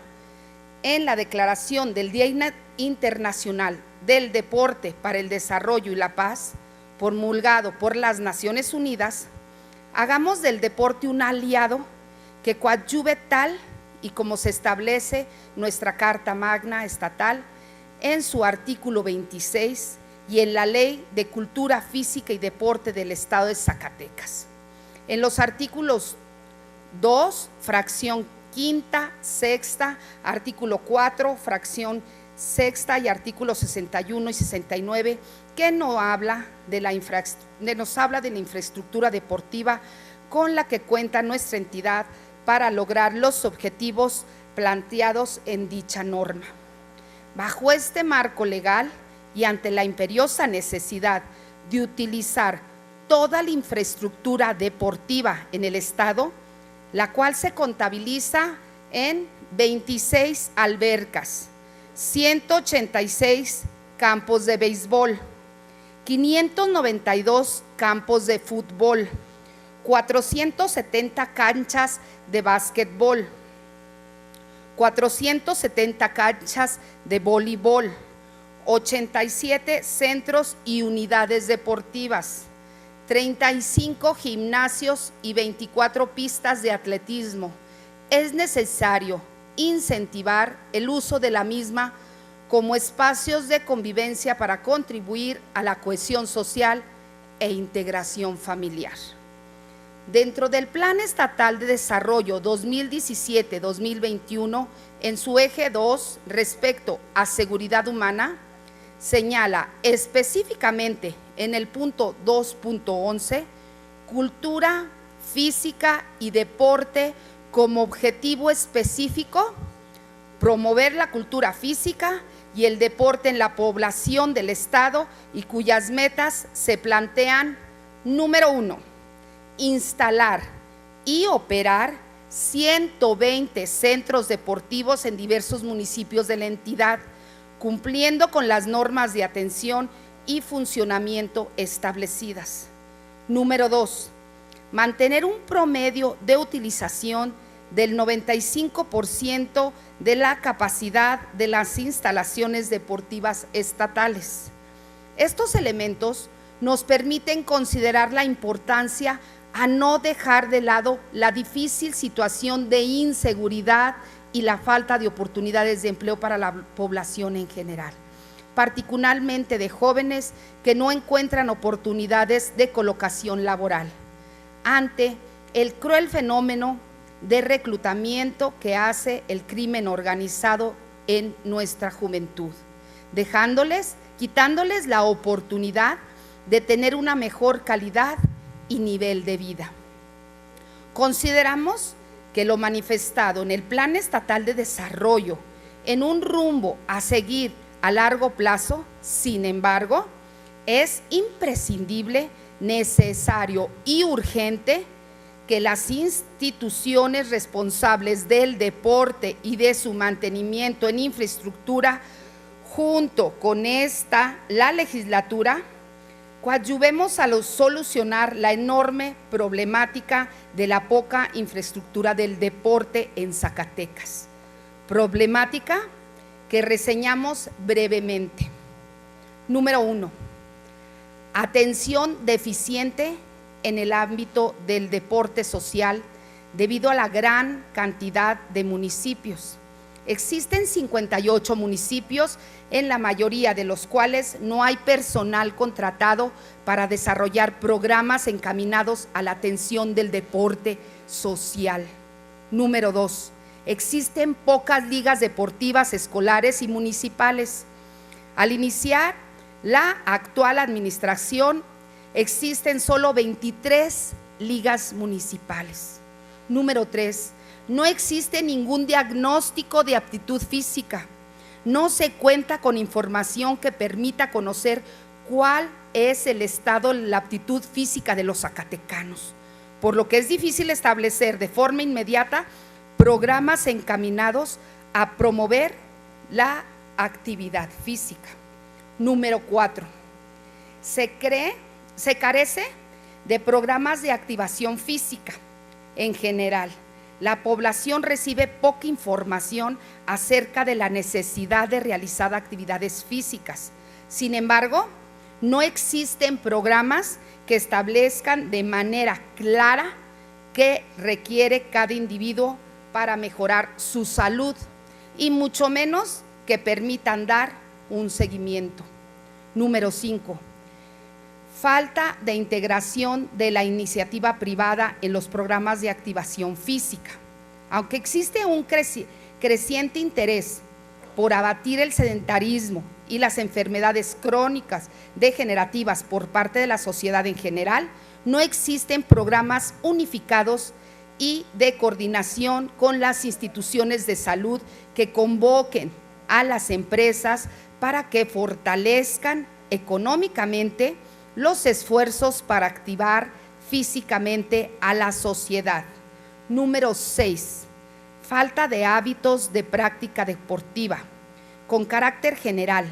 en la declaración del Día Internacional del Deporte para el Desarrollo y la Paz, promulgado por las Naciones Unidas, hagamos del deporte un aliado que coadyuve tal y como se establece nuestra Carta Magna Estatal en su artículo 26 y en la Ley de Cultura Física y Deporte del Estado de Zacatecas. En los artículos 2, fracción quinta, sexta, artículo 4, fracción sexta y artículos 61 y 69, que nos habla de la infraestructura deportiva con la que cuenta nuestra entidad para lograr los objetivos planteados en dicha norma. Bajo este marco legal y ante la imperiosa necesidad de utilizar toda la infraestructura deportiva en el Estado, la cual se contabiliza en 26 albercas, 186 campos de béisbol, 592 campos de fútbol, 470 canchas de básquetbol, 470 canchas de voleibol, 87 centros y unidades deportivas, 35 gimnasios y 24 pistas de atletismo. Es necesario incentivar el uso de la misma como espacios de convivencia para contribuir a la cohesión social e integración familiar. Dentro del Plan Estatal de Desarrollo 2017-2021, en su eje 2, respecto a seguridad humana, señala específicamente en el punto 2.11, cultura física y deporte como objetivo específico, promover la cultura física y el deporte en la población del Estado y cuyas metas se plantean: número 1, instalar y operar 120 centros deportivos en diversos municipios de la entidad, cumpliendo con las normas de atención y funcionamiento establecidas. Número 2, mantener un promedio de utilización del 95% de la capacidad de las instalaciones deportivas estatales. Estos elementos nos permiten considerar la importancia a no dejar de lado la difícil situación de inseguridad y la falta de oportunidades de empleo para la población en general, particularmente de jóvenes que no encuentran oportunidades de colocación laboral, ante el cruel fenómeno de reclutamiento que hace el crimen organizado en nuestra juventud, quitándoles la oportunidad de tener una mejor calidad y nivel de vida. Consideramos que lo manifestado en el Plan Estatal de Desarrollo en un rumbo a seguir a largo plazo, sin embargo, es imprescindible, necesario y urgente que las instituciones responsables del deporte y de su mantenimiento en infraestructura, junto con la legislatura, coadyuvemos a solucionar la enorme problemática de la poca infraestructura del deporte en Zacatecas, problemática que reseñamos brevemente. Número 1. Atención deficiente en el ámbito del deporte social debido a la gran cantidad de municipios. Existen 58 municipios, en la mayoría de los cuales no hay personal contratado para desarrollar programas encaminados a la atención del deporte social. Número 2. Existen pocas ligas deportivas escolares y municipales. Al iniciar la actual administración, existen solo 23 ligas municipales. Número 3. No existe ningún diagnóstico de aptitud física. No se cuenta con información que permita conocer cuál es el estado de la aptitud física de los zacatecanos, por lo que es difícil establecer de forma inmediata programas encaminados a promover la actividad física. Número 4. Se carece de programas de activación física. En general, la población recibe poca información acerca de la necesidad de realizar actividades físicas. Sin embargo, no existen programas que establezcan de manera clara qué requiere cada individuo para mejorar su salud y mucho menos que permitan dar un seguimiento. Número 5. Falta de integración de la iniciativa privada en los programas de activación física. Aunque existe un creciente interés por abatir el sedentarismo y las enfermedades crónicas degenerativas por parte de la sociedad en general, no existen programas unificados y de coordinación con las instituciones de salud que convoquen a las empresas para que fortalezcan económicamente los esfuerzos para activar físicamente a la sociedad. Número 6. Falta de hábitos de práctica deportiva. Con carácter general,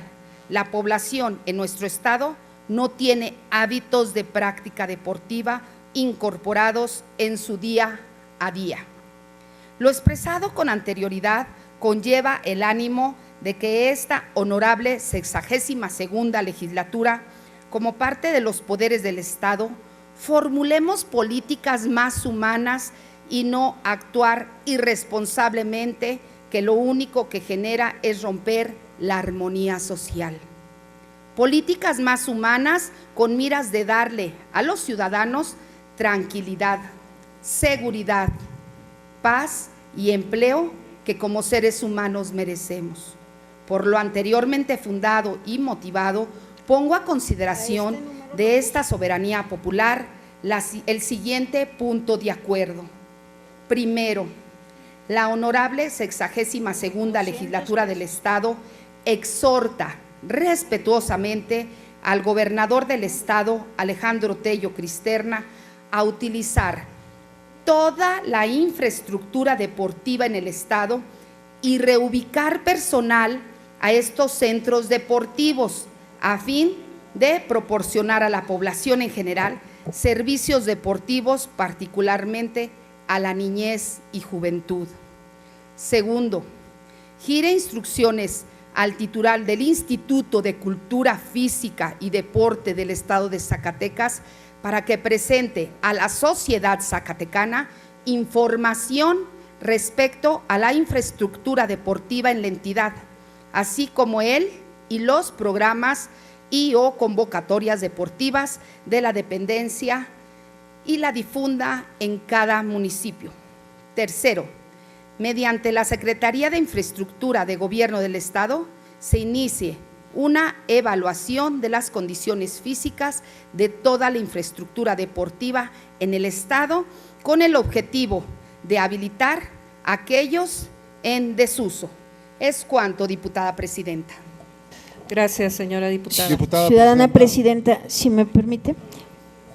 la población en nuestro estado no tiene hábitos de práctica deportiva incorporados en su día a día. Lo expresado con anterioridad conlleva el ánimo de que esta honorable 62ª legislatura, como parte de los poderes del Estado, formulemos políticas más humanas y no actuar irresponsablemente, que lo único que genera es romper la armonía social. Políticas más humanas con miras de darle a los ciudadanos tranquilidad, seguridad, paz y empleo que como seres humanos merecemos. Por lo anteriormente fundado y motivado, pongo a consideración de esta soberanía popular el siguiente punto de acuerdo. Primero, la honorable 62ª legislatura del Estado exhorta respetuosamente al gobernador del Estado, Alejandro Tello Cristerna, a utilizar toda la infraestructura deportiva en el Estado y reubicar personal a estos centros deportivos a fin de proporcionar a la población en general servicios deportivos, particularmente a la niñez y juventud. Segundo, gire instrucciones al titular del Instituto de Cultura Física y Deporte del Estado de Zacatecas para que presente a la sociedad zacatecana información respecto a la infraestructura deportiva en la entidad, así como él y los programas y o convocatorias deportivas de la dependencia y la difunda en cada municipio. Tercero, mediante la Secretaría de Infraestructura de Gobierno del Estado, se inicie una evaluación de las condiciones físicas de toda la infraestructura deportiva en el Estado con el objetivo de habilitar aquellos en desuso. Es cuanto, diputada presidenta. Gracias, señora diputada. Ciudadana presidenta, si me permite.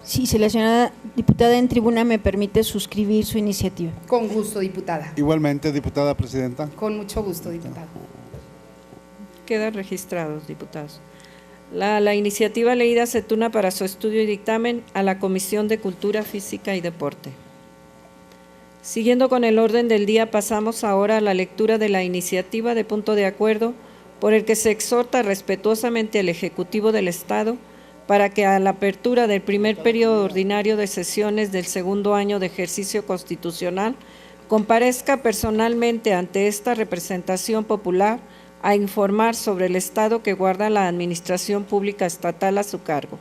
Sí, si la señora diputada en tribuna me permite suscribir su iniciativa. Con gusto, diputada. Igualmente, diputada presidenta. Con mucho gusto, diputada. Quedan registrados, diputados. La iniciativa leída se turna para su estudio y dictamen a la Comisión de Cultura Física y Deporte. Siguiendo con el orden del día, pasamos ahora a la lectura de la iniciativa de punto de acuerdo por el que se exhorta respetuosamente al Ejecutivo del Estado para que a la apertura del primer periodo ordinario de sesiones del segundo año de ejercicio constitucional comparezca personalmente ante esta representación popular a informar sobre el estado que guarda la Administración Pública Estatal a su cargo.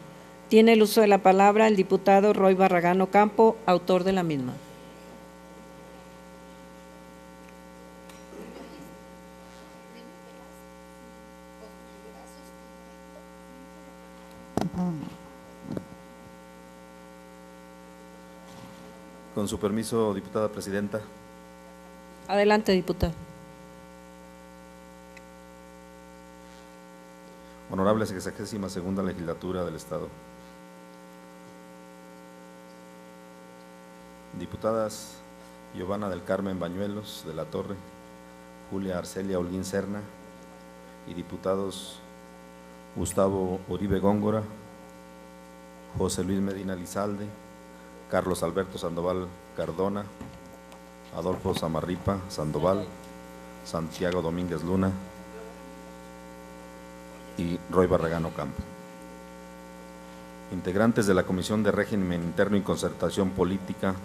Tiene el uso de la palabra el diputado Roy Barragán Ocampo, autor de la misma. Con su permiso, diputada presidenta. Adelante, diputado. Honorable 62ª Legislatura del Estado. Diputadas Giovanna del Carmen Bañuelos de la Torre, Julia Arcelia Holguín Serna y diputados Gustavo Uribe Góngora, José Luis Medina Lizalde, Carlos Alberto Sandoval Cardona, Adolfo Zamarripa Sandoval, Santiago Domínguez Luna y Roy Barragán Ocampo. Integrantes de la Comisión de Régimen Interno y Concertación Política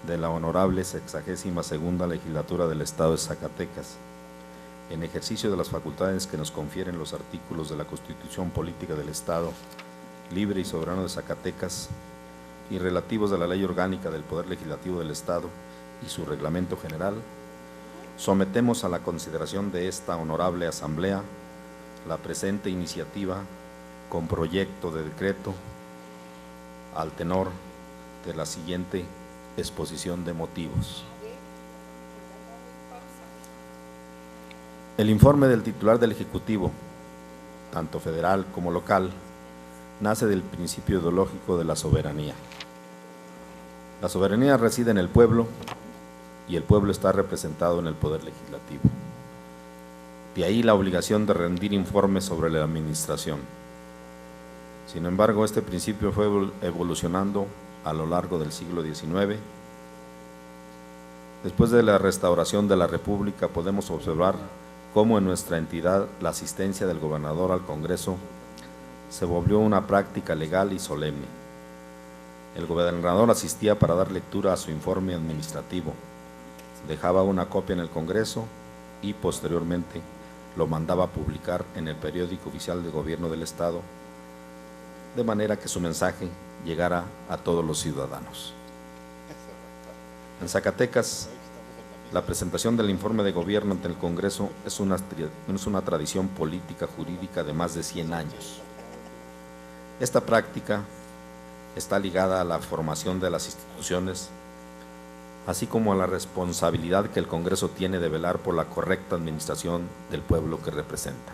de la Honorable 62ª Legislatura del Estado de Zacatecas, en ejercicio de las facultades que nos confieren los artículos de la Constitución Política del Estado Libre y Soberano de Zacatecas y relativos a la Ley Orgánica del Poder Legislativo del Estado y su Reglamento General, sometemos a la consideración de esta honorable Asamblea la presente iniciativa con proyecto de decreto al tenor de la siguiente exposición de motivos. El informe del titular del Ejecutivo, tanto federal como local, nace del principio ideológico de la soberanía. La soberanía reside en el pueblo y el pueblo está representado en el Poder Legislativo. De ahí la obligación de rendir informes sobre la administración. Sin embargo, este principio fue evolucionando a lo largo del siglo XIX. Después de la restauración de la República, podemos observar cómo en nuestra entidad la asistencia del gobernador al Congreso se volvió una práctica legal y solemne. El gobernador asistía para dar lectura a su informe administrativo, dejaba una copia en el Congreso y posteriormente lo mandaba a publicar en el periódico oficial de gobierno del Estado, de manera que su mensaje llegara a todos los ciudadanos. En Zacatecas, la presentación del informe de gobierno ante el Congreso es una tradición política jurídica de más de 100 años. Esta práctica está ligada a la formación de las instituciones, así como a la responsabilidad que el Congreso tiene de velar por la correcta administración del pueblo que representa.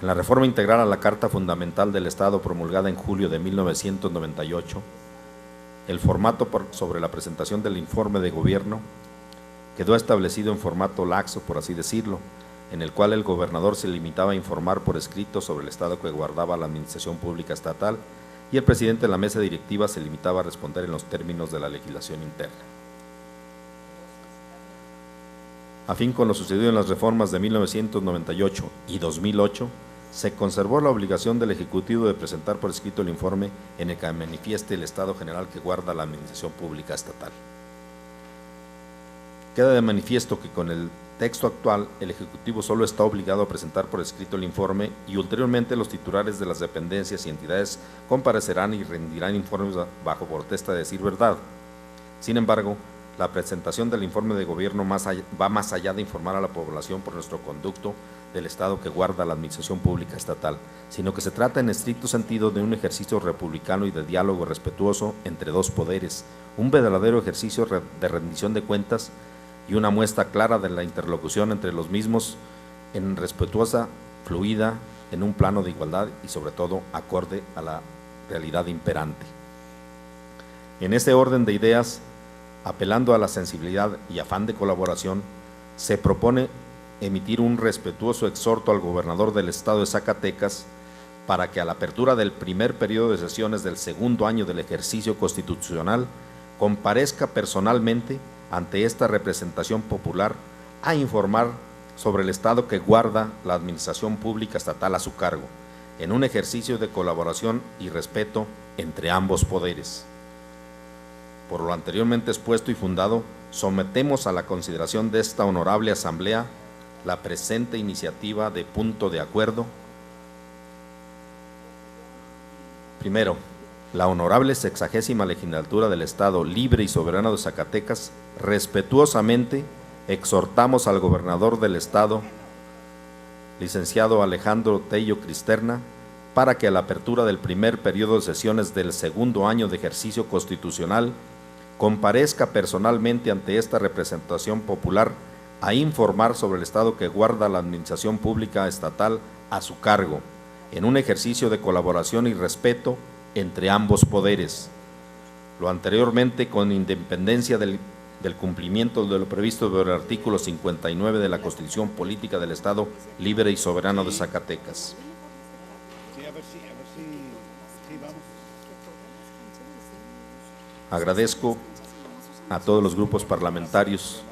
En la reforma integral a la Carta Fundamental del Estado promulgada en julio de 1998, el formato sobre la presentación del informe de gobierno quedó establecido en formato laxo, por así decirlo, en el cual el gobernador se limitaba a informar por escrito sobre el estado que guardaba la administración pública estatal y el presidente de la mesa directiva se limitaba a responder en los términos de la legislación interna. A fin con lo sucedido en las reformas de 1998 y 2008, se conservó la obligación del Ejecutivo de presentar por escrito el informe en el que manifieste el estado general que guarda la administración pública estatal. Queda de manifiesto que con el texto actual, el Ejecutivo solo está obligado a presentar por escrito el informe y ulteriormente los titulares de las dependencias y entidades comparecerán y rendirán informes bajo protesta de decir verdad. Sin embargo, la presentación del informe de gobierno va más allá de informar a la población por nuestro conducto del Estado que guarda la administración pública estatal, sino que se trata en estricto sentido de un ejercicio republicano y de diálogo respetuoso entre dos poderes, un verdadero ejercicio de rendición de cuentas y una muestra clara de la interlocución entre los mismos en respetuosa, fluida, en un plano de igualdad y sobre todo acorde a la realidad imperante. En este orden de ideas, apelando a la sensibilidad y afán de colaboración, se propone emitir un respetuoso exhorto al gobernador del Estado de Zacatecas para que a la apertura del primer periodo de sesiones del segundo año del ejercicio constitucional comparezca personalmente ante esta representación popular a informar sobre el Estado que guarda la administración pública estatal a su cargo, en un ejercicio de colaboración y respeto entre ambos poderes. Por lo anteriormente expuesto y fundado, sometemos a la consideración de esta honorable Asamblea la presente iniciativa de punto de acuerdo. Primero, la honorable 60ª legislatura del Estado Libre y Soberano de Zacatecas, respetuosamente exhortamos al gobernador del Estado, licenciado Alejandro Tello Cristerna, para que a la apertura del primer periodo de sesiones del segundo año de ejercicio constitucional comparezca personalmente ante esta representación popular a informar sobre el Estado que guarda la administración pública estatal a su cargo, en un ejercicio de colaboración y respeto entre ambos poderes. Lo anteriormente con independencia del cumplimiento de lo previsto por el artículo 59 de la Constitución Política del Estado Libre y Soberano de Zacatecas. Agradezco a todos los grupos parlamentarios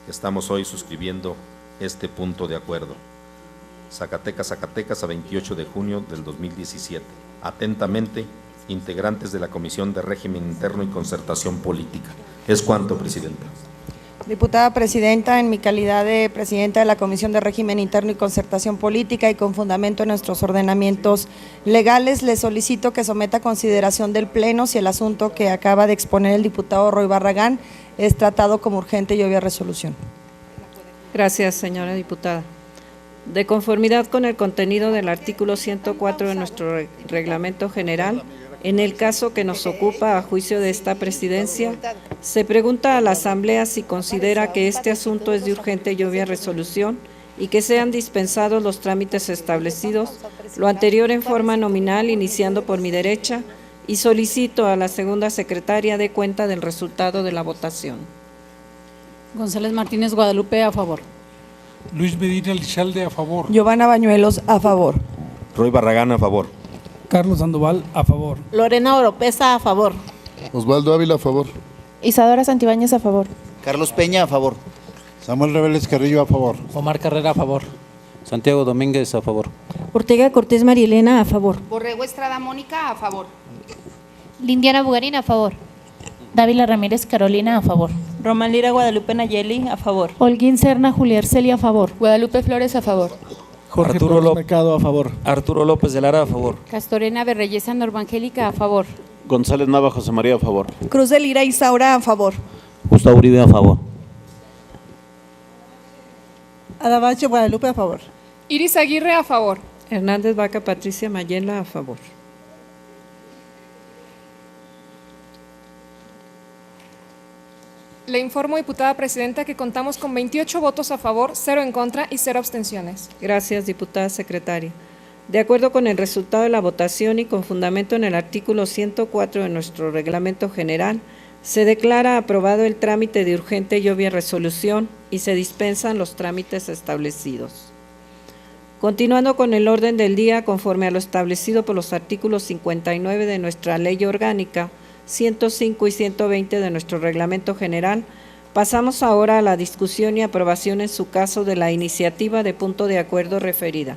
que estamos hoy suscribiendo este punto de acuerdo. Zacatecas, Zacatecas, a 28 de junio del 2017. Atentamente, integrantes de la Comisión de Régimen Interno y Concertación Política. Es cuanto, Presidenta. Diputada Presidenta, en mi calidad de Presidenta de la Comisión de Régimen Interno y Concertación Política y con fundamento en nuestros ordenamientos legales, le solicito que someta a consideración del Pleno si el asunto que acaba de exponer el diputado Roy Barragán es tratado como urgente y obvia resolución. Gracias, señora diputada. De conformidad con el contenido del artículo 104 de nuestro reglamento general, en el caso que nos ocupa a juicio de esta presidencia, se pregunta a la Asamblea si considera que este asunto es de urgente y obvia resolución y que sean dispensados los trámites establecidos, lo anterior en forma nominal, iniciando por mi derecha, y solicito a la segunda secretaria dé cuenta del resultado de la votación. González Martínez Guadalupe, a favor. Luis Medina Lizalde, a favor. Giovanna Bañuelos, a favor. Roy Barragán, a favor. Carlos Sandoval, a favor. Lorena Oropesa, a favor. Osvaldo Ávila, a favor. Isadora Santibáñez, a favor. Carlos Peña, a favor. Samuel Reveles Carrillo, a favor. Omar Carrera, a favor. Santiago Domínguez, a favor. Ortega Cortés Marielena, a favor. Borrego Estrada Mónica, a favor. Lindiana Bugarín, a favor. Dávila Ramírez Carolina, a favor. Romalira Guadalupe Nayeli, a favor. Holguín Serna Julia Arcelia, a favor. Guadalupe Flores, a favor. Jorge Torres Mercado, a favor. Arturo López de Lara, a favor. Castorena Berreyesa Normangélica, a favor. González Nava José María, a favor. Cruz de Lira Isaura, a favor. Gustavo Uribe, a favor. Adabacho Guadalupe, a favor. Iris Aguirre, a favor. Hernández Vaca Patricia Mayela, a favor. Le informo, diputada presidenta, que contamos con 28 votos a favor, 0 en contra y 0 abstenciones. Gracias, diputada secretaria. De acuerdo con el resultado de la votación y con fundamento en el artículo 104 de nuestro reglamento general, se declara aprobado el trámite de urgente y obvia resolución y se dispensan los trámites establecidos. Continuando con el orden del día, conforme a lo establecido por los artículos 59 de nuestra Ley Orgánica, 105 y 120 de nuestro reglamento general, pasamos ahora a la discusión y aprobación en su caso de la iniciativa de punto de acuerdo referida.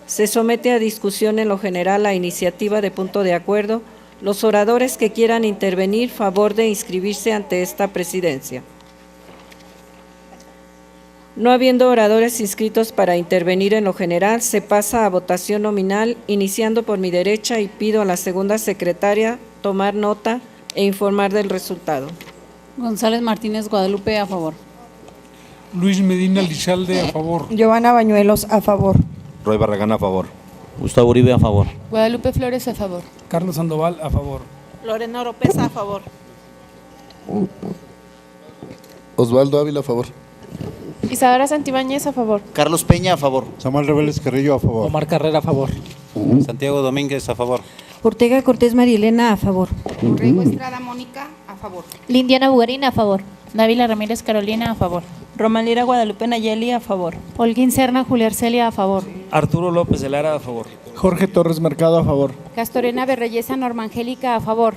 Se somete a discusión en lo general la iniciativa de punto de acuerdo. Los oradores que quieran intervenir, favor de inscribirse ante esta presidencia. No habiendo oradores inscritos para intervenir en lo general, se pasa a votación nominal, iniciando por mi derecha, y pido a la segunda secretaria tomar nota e informar del resultado. González Martínez Guadalupe, a favor. Luis Medina Lizalde, a favor. Giovanna Bañuelos, a favor. Roy Barragán, a favor. Gustavo Uribe, a favor. Guadalupe Flores, a favor. Carlos Sandoval, a favor. Lorena Oropesa, a favor. Osvaldo Ávila, a favor. Isadora Santibáñez, a favor. Carlos Peña, a favor. Samuel Reveles Carrillo, a favor. Omar Carrera, a favor. Santiago Domínguez, a favor. Ortega Cortés Marielena, a favor. Borrego Estrada Mónica, a favor. Lindiana Bugarín, a favor. Dávila Ramírez Carolina, a favor. Romalira Guadalupe Nayeli, a favor. Holguín Serna Julia Arcelia, a favor. Arturo López de Lara, a favor. Jorge Torres Mercado, a favor. Castorena Berreyesa Normangélica, a favor.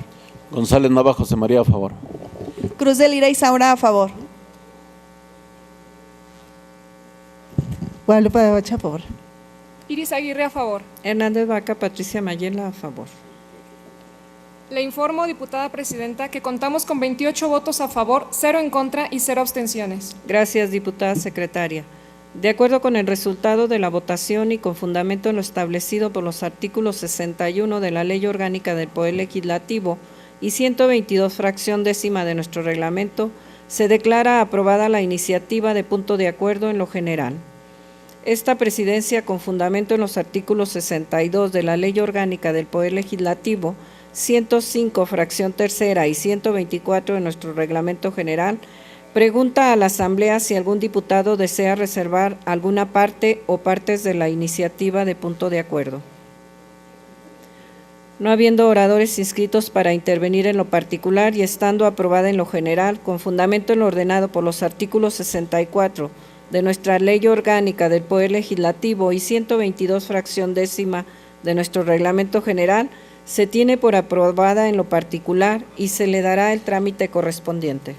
González Nava José María, a favor. Cruz de Lira Isaura, a favor. Guadalupe Abache a favor. Iris Aguirre a favor. Hernández Vaca Patricia Mayela a favor. Le informo, diputada presidenta, que contamos con 28 votos a favor, 0 en contra y 0 abstenciones. Gracias, diputada secretaria. De acuerdo con el resultado de la votación y con fundamento en lo establecido por los artículos 61 de la Ley Orgánica del Poder Legislativo y 122 fracción décima de nuestro reglamento, se declara aprobada la iniciativa de punto de acuerdo en lo general. Esta presidencia, con fundamento en los artículos 62 de la Ley Orgánica del Poder Legislativo, 105 fracción tercera y 124 de nuestro reglamento general, pregunta a la Asamblea si algún diputado desea reservar alguna parte o partes de la iniciativa de punto de acuerdo. No habiendo oradores inscritos para intervenir en lo particular y estando aprobada en lo general, con fundamento en lo ordenado por los artículos 64 de nuestra Ley Orgánica del Poder Legislativo y 122 fracción décima de nuestro reglamento general, se tiene por aprobada en lo particular y se le dará el trámite correspondiente.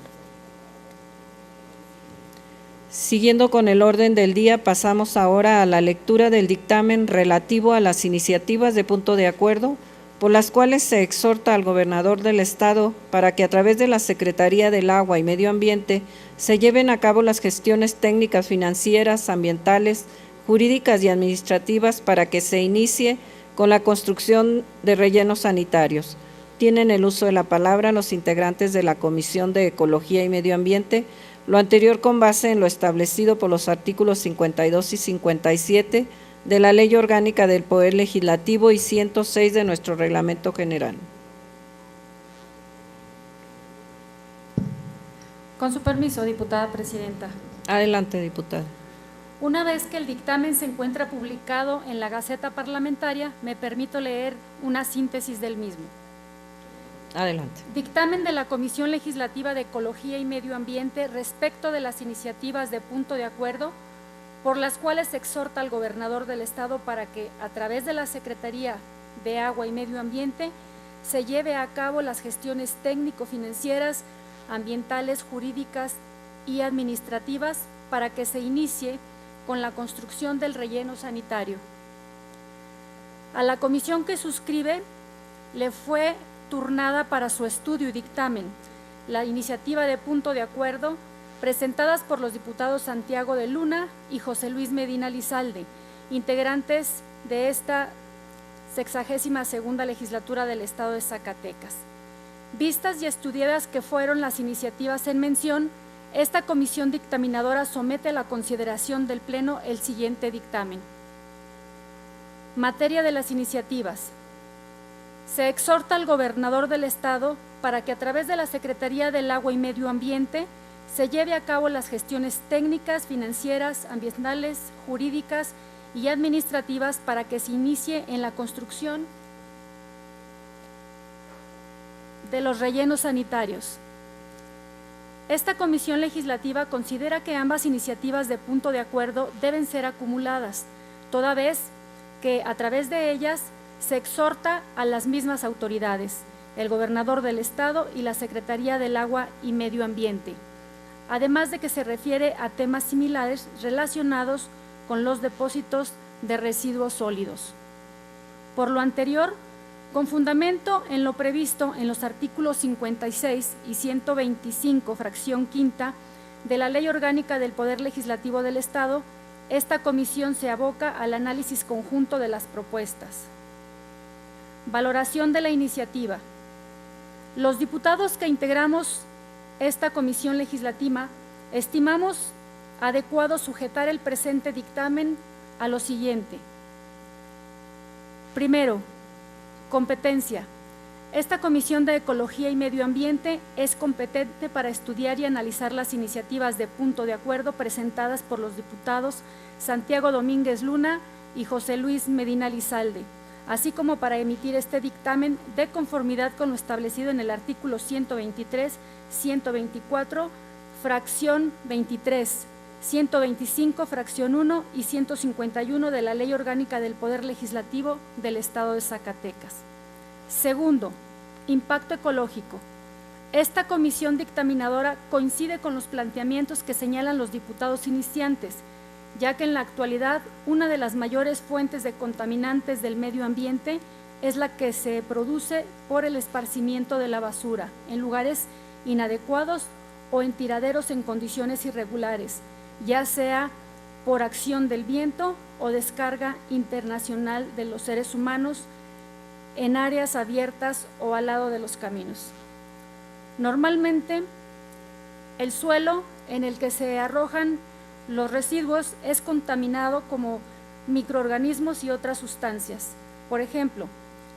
Siguiendo con el orden del día, pasamos ahora a la lectura del dictamen relativo a las iniciativas de punto de acuerdo, por las cuales se exhorta al gobernador del Estado para que a través de la Secretaría del Agua y Medio Ambiente se lleven a cabo las gestiones técnicas, financieras, ambientales, jurídicas y administrativas para que se inicie con la construcción de rellenos sanitarios. Tienen el uso de la palabra los integrantes de la Comisión de Ecología y Medio Ambiente, lo anterior con base en lo establecido por los artículos 52 y 57 de la Ley Orgánica del Poder Legislativo y 106 de nuestro Reglamento General. Con su permiso, diputada presidenta. Adelante, diputada. Una vez que el dictamen se encuentra publicado en la Gaceta Parlamentaria, me permito leer una síntesis del mismo. Adelante. Dictamen de la Comisión Legislativa de Ecología y Medio Ambiente respecto de las iniciativas de punto de acuerdo por las cuales se exhorta al gobernador del Estado para que, a través de la Secretaría de Agua y Medio Ambiente, se lleve a cabo las gestiones técnico-financieras, ambientales, jurídicas y administrativas para que se inicie con la construcción del relleno sanitario. A la comisión que suscribe le fue turnada para su estudio y dictamen la iniciativa de punto de acuerdo presentadas por los diputados Santiago de Luna y José Luis Medina Lizalde, integrantes de esta 62ª legislatura del Estado de Zacatecas. Vistas y estudiadas que fueron las iniciativas en mención, esta comisión dictaminadora somete a la consideración del Pleno el siguiente dictamen. Materia de las iniciativas. Se exhorta al gobernador del Estado para que a través de la Secretaría del Agua y Medio Ambiente se lleve a cabo las gestiones técnicas, financieras, ambientales, jurídicas y administrativas para que se inicie en la construcción de los rellenos sanitarios. Esta comisión legislativa considera que ambas iniciativas de punto de acuerdo deben ser acumuladas, toda vez que a través de ellas se exhorta a las mismas autoridades, el gobernador del Estado y la Secretaría del Agua y Medio Ambiente, además de que se refiere a temas similares relacionados con los depósitos de residuos sólidos. Por lo anterior, con fundamento en lo previsto en los artículos 56 y 125, fracción quinta, de la Ley Orgánica del Poder Legislativo del Estado, esta comisión se aboca al análisis conjunto de las propuestas. Valoración de la iniciativa. Los diputados que integramos esta comisión legislativa estimamos adecuado sujetar el presente dictamen a lo siguiente. Primero, competencia. Esta Comisión de Ecología y Medio Ambiente es competente para estudiar y analizar las iniciativas de punto de acuerdo presentadas por los diputados Santiago Domínguez Luna y José Luis Medina Lizalde, así como para emitir este dictamen de conformidad con lo establecido en el artículo 123, 124, fracción 23, 125, fracción 1 y 151 de la Ley Orgánica del Poder Legislativo del Estado de Zacatecas. Segundo, impacto ecológico. Esta comisión dictaminadora coincide con los planteamientos que señalan los diputados iniciantes, ya que en la actualidad una de las mayores fuentes de contaminantes del medio ambiente es la que se produce por el esparcimiento de la basura en lugares inadecuados o en tiraderos en condiciones irregulares, ya sea por acción del viento o descarga internacional de los seres humanos en áreas abiertas o al lado de los caminos. Normalmente, el suelo en el que se arrojan los residuos es contaminado como microorganismos y otras sustancias. Por ejemplo,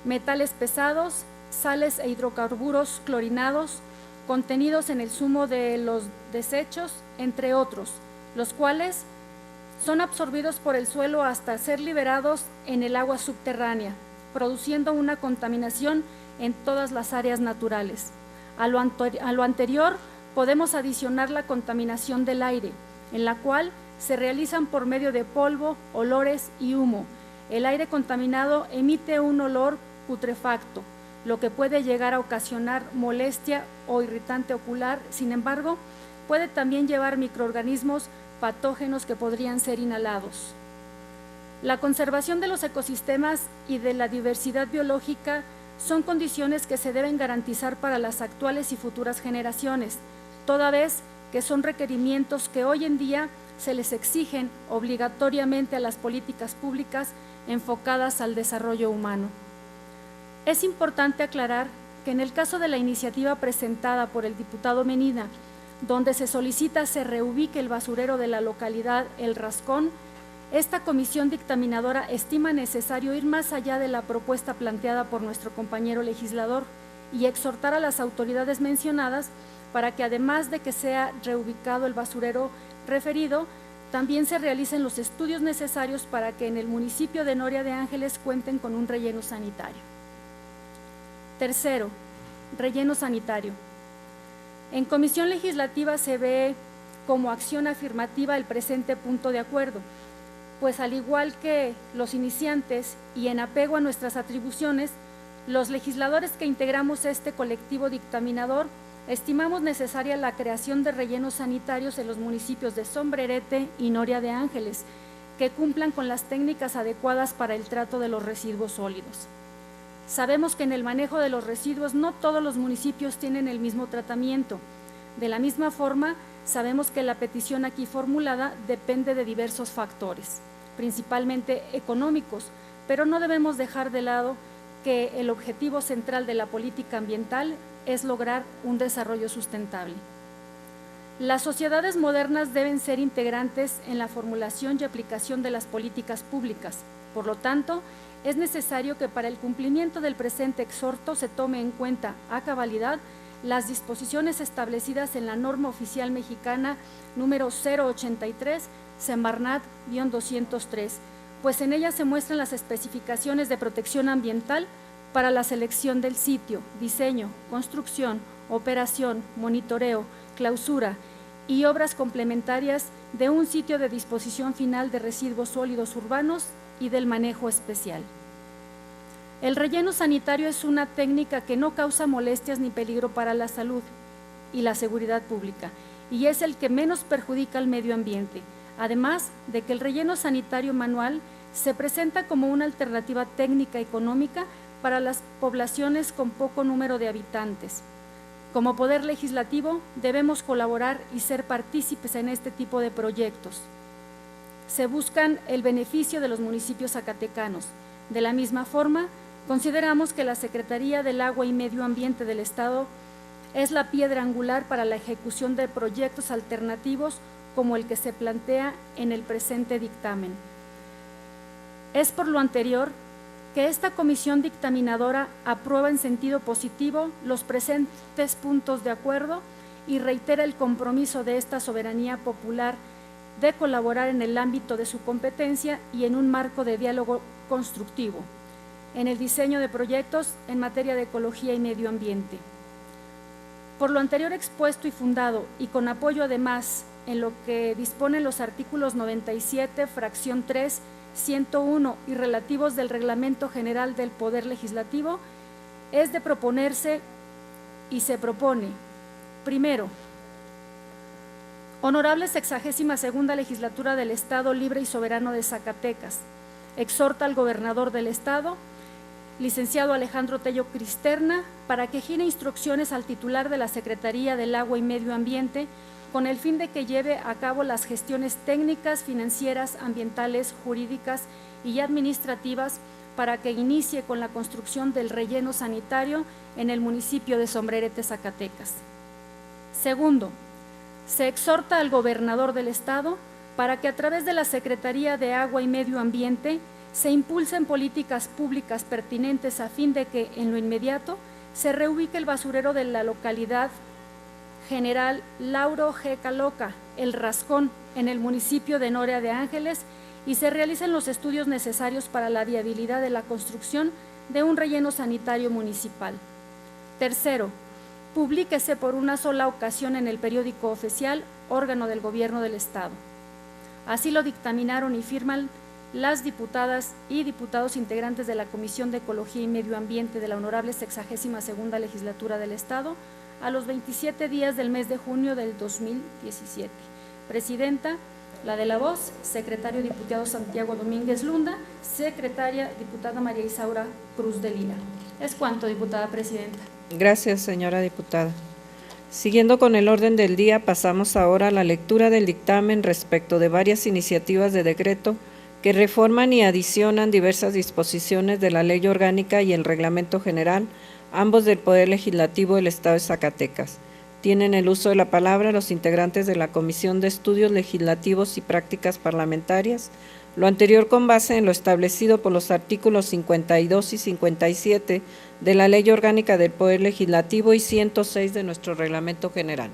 metales pesados, sales e hidrocarburos clorinados contenidos en el zumo de los desechos, entre otros, los cuales son absorbidos por el suelo hasta ser liberados en el agua subterránea, produciendo una contaminación en todas las áreas naturales. A lo anterior, podemos adicionar la contaminación del aire, en la cual se realizan por medio de polvo, olores y humo. El aire contaminado emite un olor putrefacto, lo que puede llegar a ocasionar molestia o irritante ocular. Sin embargo, puede también llevar microorganismos patógenos que podrían ser inhalados. La conservación de los ecosistemas y de la diversidad biológica son condiciones que se deben garantizar para las actuales y futuras generaciones, toda vez que son requerimientos que hoy en día se les exigen obligatoriamente a las políticas públicas enfocadas al desarrollo humano. Es importante aclarar que en el caso de la iniciativa presentada por el diputado Medina, donde se solicita se reubique el basurero de la localidad El Rascón, esta comisión dictaminadora estima necesario ir más allá de la propuesta planteada por nuestro compañero legislador y exhortar a las autoridades mencionadas para que, además de que sea reubicado el basurero referido, también se realicen los estudios necesarios para que en el municipio de Noria de Ángeles cuenten con un relleno sanitario. Tercero, relleno sanitario. En comisión legislativa se ve como acción afirmativa el presente punto de acuerdo, pues al igual que los iniciantes y en apego a nuestras atribuciones, los legisladores que integramos este colectivo dictaminador estimamos necesaria la creación de rellenos sanitarios en los municipios de Sombrerete y Noria de Ángeles, que cumplan con las técnicas adecuadas para el trato de los residuos sólidos. Sabemos que en el manejo de los residuos no todos los municipios tienen el mismo tratamiento. De la misma forma, sabemos que la petición aquí formulada depende de diversos factores, principalmente económicos, pero no debemos dejar de lado que el objetivo central de la política ambiental es lograr un desarrollo sustentable. Las sociedades modernas deben ser integrantes en la formulación y aplicación de las políticas públicas. Por lo tanto, es necesario que para el cumplimiento del presente exhorto se tome en cuenta a cabalidad las disposiciones establecidas en la norma oficial mexicana número 083, Semarnat-203, pues en ella se muestran las especificaciones de protección ambiental para la selección del sitio, diseño, construcción, operación, monitoreo, clausura y obras complementarias de un sitio de disposición final de residuos sólidos urbanos y del manejo especial. El relleno sanitario es una técnica que no causa molestias ni peligro para la salud y la seguridad pública, y es el que menos perjudica al medio ambiente, además de que el relleno sanitario manual se presenta como una alternativa técnica económica para las poblaciones con poco número de habitantes. Como Poder Legislativo debemos colaborar y ser partícipes en este tipo de proyectos. Se buscan el beneficio de los municipios zacatecanos. De la misma forma, consideramos que la Secretaría del Agua y Medio Ambiente del Estado es la piedra angular para la ejecución de proyectos alternativos como el que se plantea en el presente dictamen. Es por lo anterior que esta comisión dictaminadora aprueba en sentido positivo los presentes puntos de acuerdo y reitera el compromiso de esta soberanía popular de colaborar en el ámbito de su competencia y en un marco de diálogo constructivo en el diseño de proyectos en materia de ecología y medio ambiente. Por lo anterior expuesto y fundado, y con apoyo además en lo que disponen los artículos 97, fracción 3, 101 y relativos del Reglamento General del Poder Legislativo, es de proponerse y se propone, primero, Honorable 62ª Legislatura del Estado Libre y Soberano de Zacatecas, exhorta al gobernador del Estado, licenciado Alejandro Tello Cristerna, para que gire instrucciones al titular de la Secretaría del Agua y Medio Ambiente con el fin de que lleve a cabo las gestiones técnicas, financieras, ambientales, jurídicas y administrativas para que inicie con la construcción del relleno sanitario en el municipio de Sombrerete, Zacatecas. Segundo, se exhorta al gobernador del Estado para que a través de la Secretaría de Agua y Medio Ambiente se impulsen políticas públicas pertinentes a fin de que, en lo inmediato, se reubique el basurero de la localidad General Lauro G. Caloca, El Rascón, en el municipio de Noria de Ángeles, y se realicen los estudios necesarios para la viabilidad de la construcción de un relleno sanitario municipal. Tercero, publíquese por una sola ocasión en el periódico oficial, órgano del Gobierno del Estado. Así lo dictaminaron y firman las diputadas y diputados integrantes de la Comisión de Ecología y Medio Ambiente de la Honorable 62ª Legislatura del Estado a los 27 días del mes de junio del 2017. Presidenta, la de la voz, secretario diputado Santiago Domínguez Lunda, secretaria diputada María Isaura Cruz de Lira. Es cuanto, diputada presidenta. Gracias, señora diputada. Siguiendo con el orden del día, pasamos ahora a la lectura del dictamen respecto de varias iniciativas de decreto que reforman y adicionan diversas disposiciones de la Ley Orgánica y el Reglamento General, ambos del Poder Legislativo del Estado de Zacatecas. Tienen el uso de la palabra los integrantes de la Comisión de Estudios Legislativos y Prácticas Parlamentarias, lo anterior con base en lo establecido por los artículos 52 y 57 de la Ley Orgánica del Poder Legislativo y 106 de nuestro Reglamento General.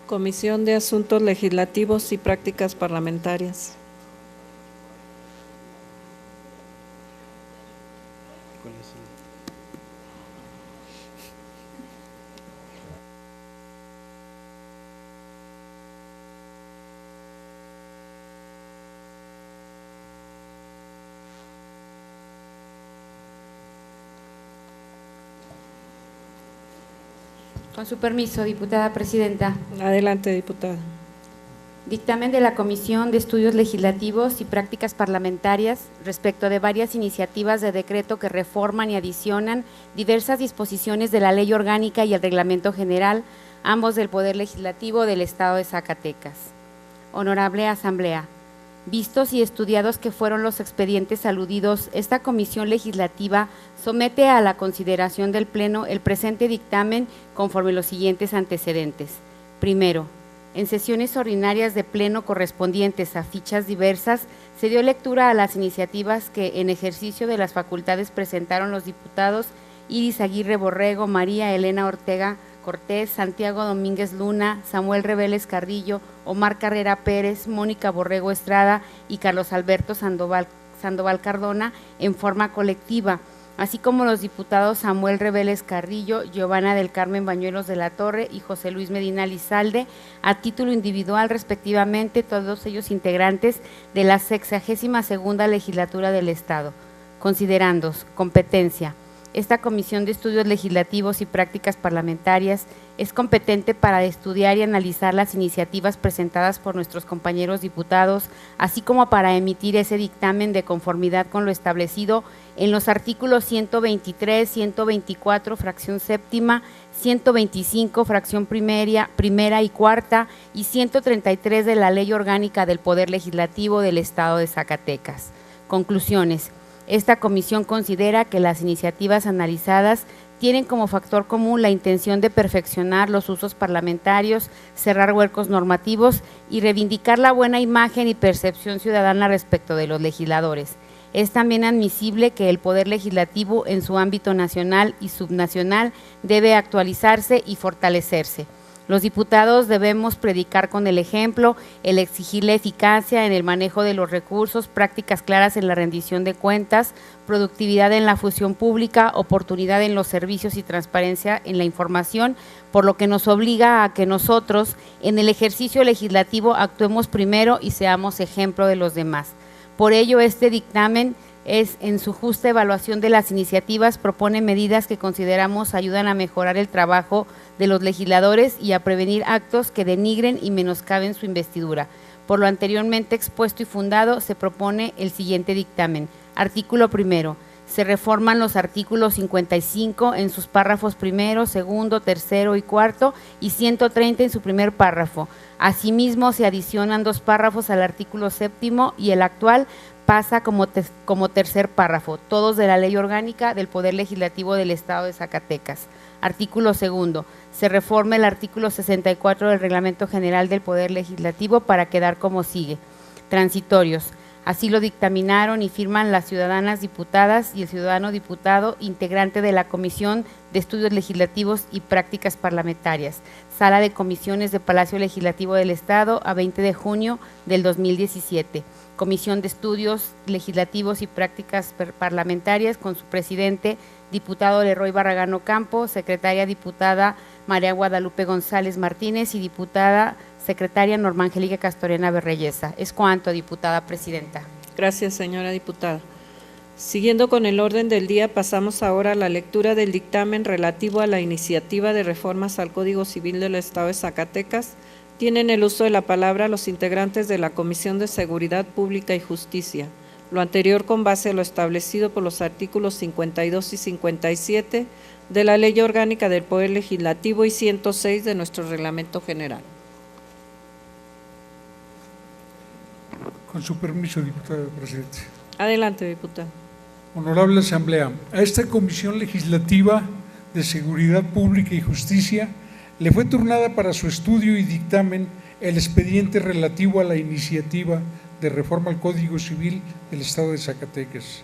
Comisión de Asuntos Legislativos y Prácticas Parlamentarias. Con su permiso, diputada presidenta. Adelante, diputada. Dictamen de la Comisión de Estudios Legislativos y Prácticas Parlamentarias respecto de varias iniciativas de decreto que reforman y adicionan diversas disposiciones de la Ley Orgánica y el Reglamento General, ambos del Poder Legislativo del Estado de Zacatecas. Honorable Asamblea, vistos y estudiados que fueron los expedientes aludidos, esta Comisión Legislativa somete a la consideración del Pleno el presente dictamen conforme los siguientes antecedentes. Primero, en sesiones ordinarias de Pleno correspondientes a fichas diversas, se dio lectura a las iniciativas que, en ejercicio de las facultades, presentaron los diputados Iris Aguirre Borrego, María Elena Ortega Cortés, Santiago Domínguez Luna, Samuel Reveles Carrillo, Omar Carrera Pérez, Mónica Borrego Estrada y Carlos Alberto Sandoval Cardona en forma colectiva, así como los diputados Samuel Reveles Carrillo, Giovanna del Carmen Bañuelos de la Torre y José Luis Medina Lizalde, a título individual respectivamente, todos ellos integrantes de la 62ª Legislatura del Estado. Considerando competencia. Esta Comisión de Estudios Legislativos y Prácticas Parlamentarias es competente para estudiar y analizar las iniciativas presentadas por nuestros compañeros diputados, así como para emitir ese dictamen de conformidad con lo establecido en los artículos 123, 124, fracción séptima, 125, fracción primera y cuarta, y 133 de la Ley Orgánica del Poder Legislativo del Estado de Zacatecas. Conclusiones. Esta comisión considera que las iniciativas analizadas tienen como factor común la intención de perfeccionar los usos parlamentarios, cerrar huecos normativos y reivindicar la buena imagen y percepción ciudadana respecto de los legisladores. Es también admisible que el Poder Legislativo en su ámbito nacional y subnacional debe actualizarse y fortalecerse. Los diputados debemos predicar con el ejemplo, el exigir la eficacia en el manejo de los recursos, prácticas claras en la rendición de cuentas, productividad en la función pública, oportunidad en los servicios y transparencia en la información, por lo que nos obliga a que nosotros en el ejercicio legislativo actuemos primero y seamos ejemplo de los demás. Por ello, este dictamen en su justa evaluación de las iniciativas, propone medidas que consideramos ayudan a mejorar el trabajo de los legisladores y a prevenir actos que denigren y menoscaben su investidura. Por lo anteriormente expuesto y fundado, se propone el siguiente dictamen. Artículo primero. Se reforman los artículos 55 en sus párrafos primero, segundo, tercero y cuarto y 130 en su primer párrafo. Asimismo, se adicionan 2 párrafos al artículo séptimo y el actual pasa como tercer párrafo, todos de la Ley Orgánica del Poder Legislativo del Estado de Zacatecas. Artículo segundo. Se reforma el artículo 64 del Reglamento General del Poder Legislativo para quedar como sigue. Transitorios. Así lo dictaminaron y firman las ciudadanas diputadas y el ciudadano diputado integrante de la Comisión de Estudios Legislativos y Prácticas Parlamentarias, Sala de Comisiones de Palacio Legislativo del Estado, a 20 de junio del 2017. Comisión de Estudios Legislativos y Prácticas Parlamentarias, con su presidente, diputado Leroy Barragán Ocampo, secretaria diputada María Guadalupe González Martínez y diputada secretaria Norma Angélica Castorena Berreyesa. Es cuanto, diputada presidenta. Gracias, señora diputada. Siguiendo con el orden del día, pasamos ahora a la lectura del dictamen relativo a la iniciativa de reformas al Código Civil del Estado de Zacatecas. Tienen el uso de la palabra los integrantes de la Comisión de Seguridad Pública y Justicia. Lo anterior con base a lo establecido por los artículos 52 y 57 de la Ley Orgánica del Poder Legislativo y 106 de nuestro Reglamento General. Con su permiso, diputado presidente. Adelante, diputado. Honorable Asamblea, a esta Comisión Legislativa de Seguridad Pública y Justicia le fue turnada para su estudio y dictamen el expediente relativo a la iniciativa de reforma al Código Civil del Estado de Zacatecas,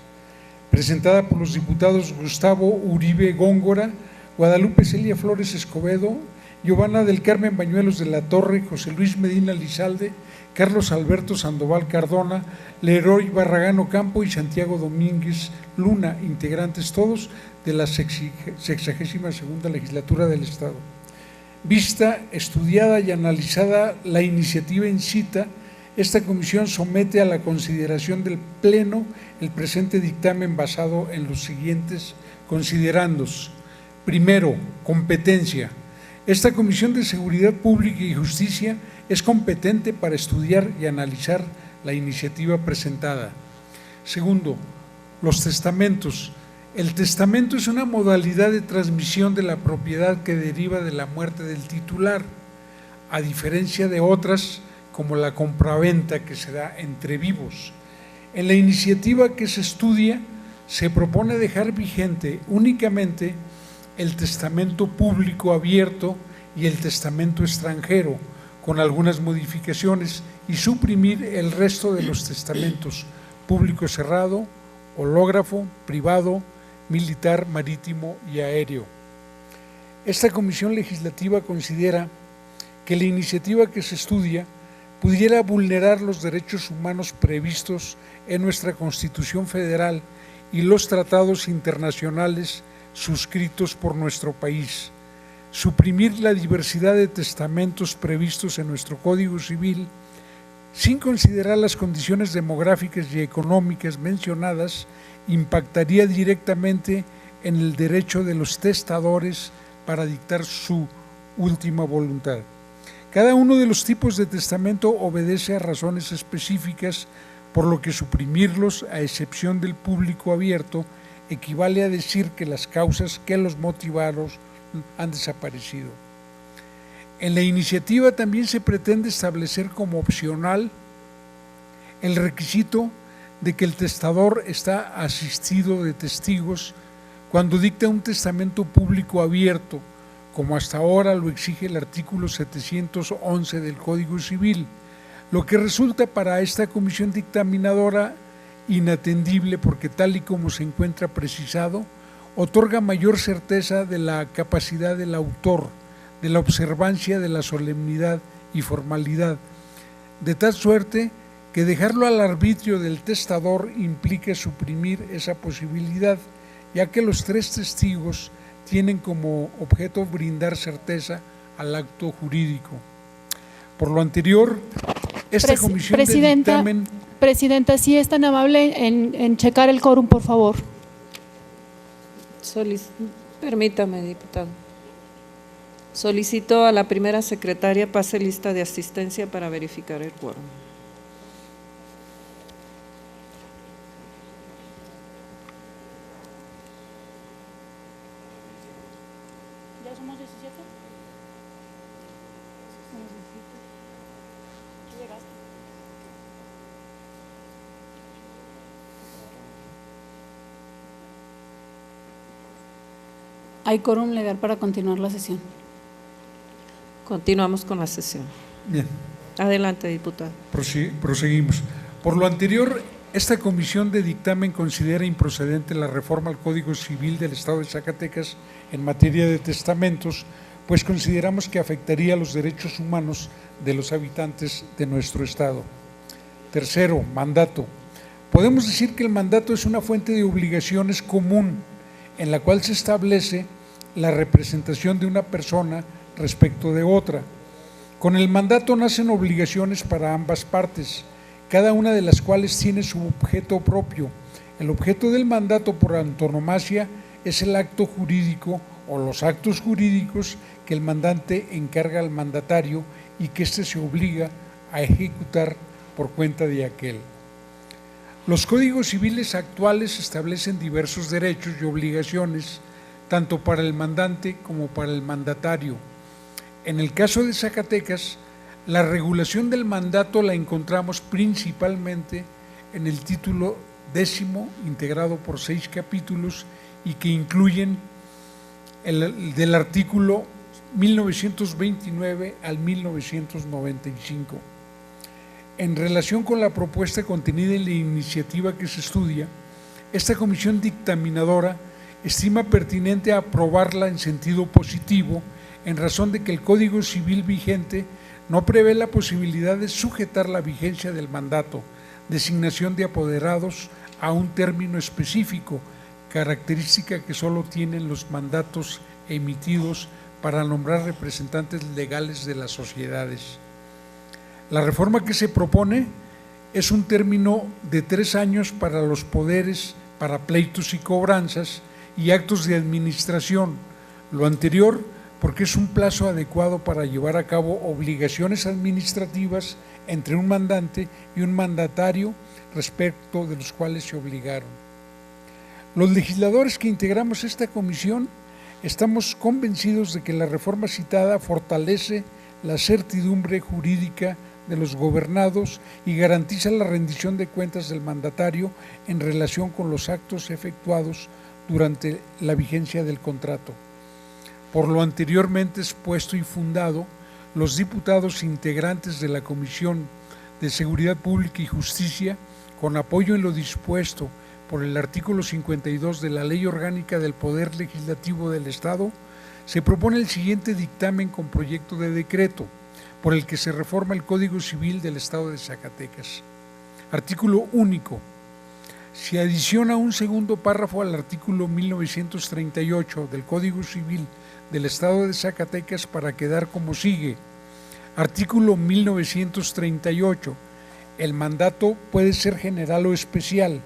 presentada por los diputados Gustavo Uribe Góngora, Guadalupe Celia Flores Escobedo, Giovanna del Carmen Bañuelos de la Torre, José Luis Medina Lizalde, Carlos Alberto Sandoval Cardona, Leroy Barragán Ocampo y Santiago Domínguez Luna, integrantes todos de la 62ª Legislatura del Estado. Vista, estudiada y analizada la iniciativa en cita, esta comisión somete a la consideración del Pleno el presente dictamen basado en los siguientes considerandos. Primero, competencia. Esta Comisión de Seguridad Pública y Justicia es competente para estudiar y analizar la iniciativa presentada. Segundo, los testamentos. El testamento es una modalidad de transmisión de la propiedad que deriva de la muerte del titular, a diferencia de otras como la compraventa que se da entre vivos. En la iniciativa que se estudia, se propone dejar vigente únicamente el testamento público abierto y el testamento extranjero, con algunas modificaciones, y suprimir el resto de los testamentos público cerrado, hológrafo, privado, militar, marítimo y aéreo. Esta comisión legislativa considera que la iniciativa que se estudia pudiera vulnerar los derechos humanos previstos en nuestra Constitución Federal y los tratados internacionales suscritos por nuestro país, suprimir la diversidad de testamentos previstos en nuestro Código Civil, sin considerar las condiciones demográficas y económicas mencionadas, impactaría directamente en el derecho de los testadores para dictar su última voluntad. Cada uno de los tipos de testamento obedece a razones específicas, por lo que suprimirlos, a excepción del público abierto, equivale a decir que las causas que los motivaron han desaparecido. En la iniciativa también se pretende establecer como opcional el requisito de que el testador está asistido de testigos cuando dicta un testamento público abierto, como hasta ahora lo exige el artículo 711 del Código Civil, lo que resulta para esta comisión dictaminadora inatendible porque, tal y como se encuentra precisado, otorga mayor certeza de la capacidad del autor de la observancia de la solemnidad y formalidad, de tal suerte que dejarlo al arbitrio del testador implica suprimir esa posibilidad, ya que los 3 testigos tienen como objeto brindar certeza al acto jurídico. Por lo anterior, esta comisión de dictamen... Presidenta, si es tan amable en checar el quórum, por favor. Permítame, diputado. Solicito a la primera secretaria pase lista de asistencia para verificar el quórum. ¿Ya somos 17? ¿Llegaste? Hay quórum legal para continuar la sesión. Continuamos con la sesión. Bien. Adelante, diputado. Proseguimos. Por lo anterior, esta comisión de dictamen considera improcedente la reforma al Código Civil del Estado de Zacatecas en materia de testamentos, pues consideramos que afectaría los derechos humanos de los habitantes de nuestro Estado. Tercero, mandato. Podemos decir que el mandato es una fuente de obligaciones común en la cual se establece la representación de una persona respecto de otra. Con el mandato nacen obligaciones para ambas partes, cada una de las cuales tiene su objeto propio. El objeto del mandato por antonomasia es el acto jurídico o los actos jurídicos que el mandante encarga al mandatario y que éste se obliga a ejecutar por cuenta de aquel. Los códigos civiles actuales establecen diversos derechos y obligaciones, tanto para el mandante como para el mandatario. En el caso de Zacatecas, la regulación del mandato la encontramos principalmente en el título 10, integrado por 6 capítulos y que incluyen del artículo 1929 al 1995. En relación con la propuesta contenida en la iniciativa que se estudia, esta comisión dictaminadora estima pertinente aprobarla en sentido positivo en razón de que el Código Civil vigente no prevé la posibilidad de sujetar la vigencia del mandato, designación de apoderados, a un término específico, característica que solo tienen los mandatos emitidos para nombrar representantes legales de las sociedades. La reforma que se propone es un término de 3 años para los poderes, para pleitos y cobranzas y actos de administración. Lo anterior porque es un plazo adecuado para llevar a cabo obligaciones administrativas entre un mandante y un mandatario respecto de los cuales se obligaron. Los legisladores que integramos esta comisión estamos convencidos de que la reforma citada fortalece la certidumbre jurídica de los gobernados y garantiza la rendición de cuentas del mandatario en relación con los actos efectuados durante la vigencia del contrato. Por lo anteriormente expuesto y fundado, los diputados integrantes de la Comisión de Seguridad Pública y Justicia, con apoyo en lo dispuesto por el artículo 52 de la Ley Orgánica del Poder Legislativo del Estado, se propone el siguiente dictamen con proyecto de decreto, por el que se reforma el Código Civil del Estado de Zacatecas. Artículo único. Se adiciona un segundo párrafo al artículo 1938 del Código Civil del Estado de Zacatecas para quedar como sigue. Artículo 1938. El mandato puede ser general o especial.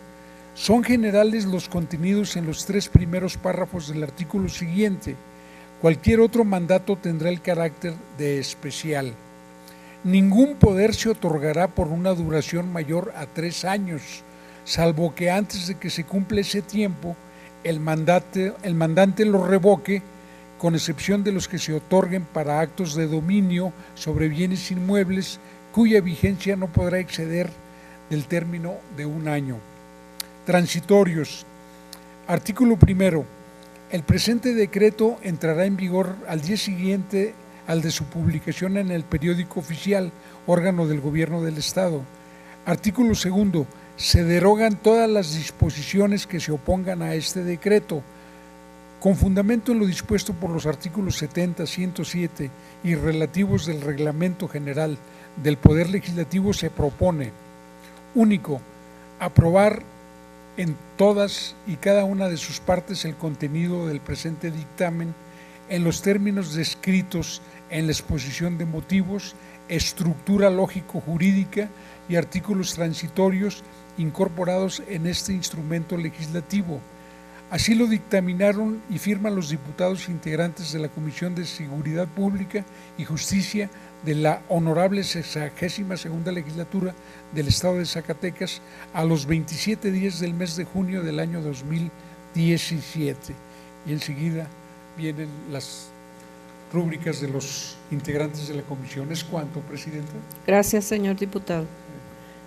Son generales los contenidos en los 3 primeros párrafos del artículo siguiente. Cualquier otro mandato tendrá el carácter de especial. Ningún poder se otorgará por una duración mayor a 3 años, salvo que antes de que se cumpla ese tiempo, el mandante lo revoque, con excepción de los que se otorguen para actos de dominio sobre bienes inmuebles, cuya vigencia no podrá exceder del término de 1 año. Transitorios. Artículo primero. El presente decreto entrará en vigor al día siguiente al de su publicación en el periódico oficial, órgano del Gobierno del Estado. Artículo segundo. Se derogan todas las disposiciones que se opongan a este decreto, Con fundamento en lo dispuesto por los artículos 70, 107 y relativos del Reglamento General del Poder Legislativo, se propone: único, aprobar en todas y cada una de sus partes el contenido del presente dictamen en los términos descritos en la exposición de motivos, estructura lógico-jurídica y artículos transitorios incorporados en este instrumento legislativo. Así lo dictaminaron y firman los diputados integrantes de la Comisión de Seguridad Pública y Justicia de la Honorable 62ª Legislatura del Estado de Zacatecas a los 27 días del mes de junio del año 2017. Y enseguida vienen las rúbricas de los integrantes de la comisión. ¿Es cuanto, Presidenta? Gracias, señor diputado.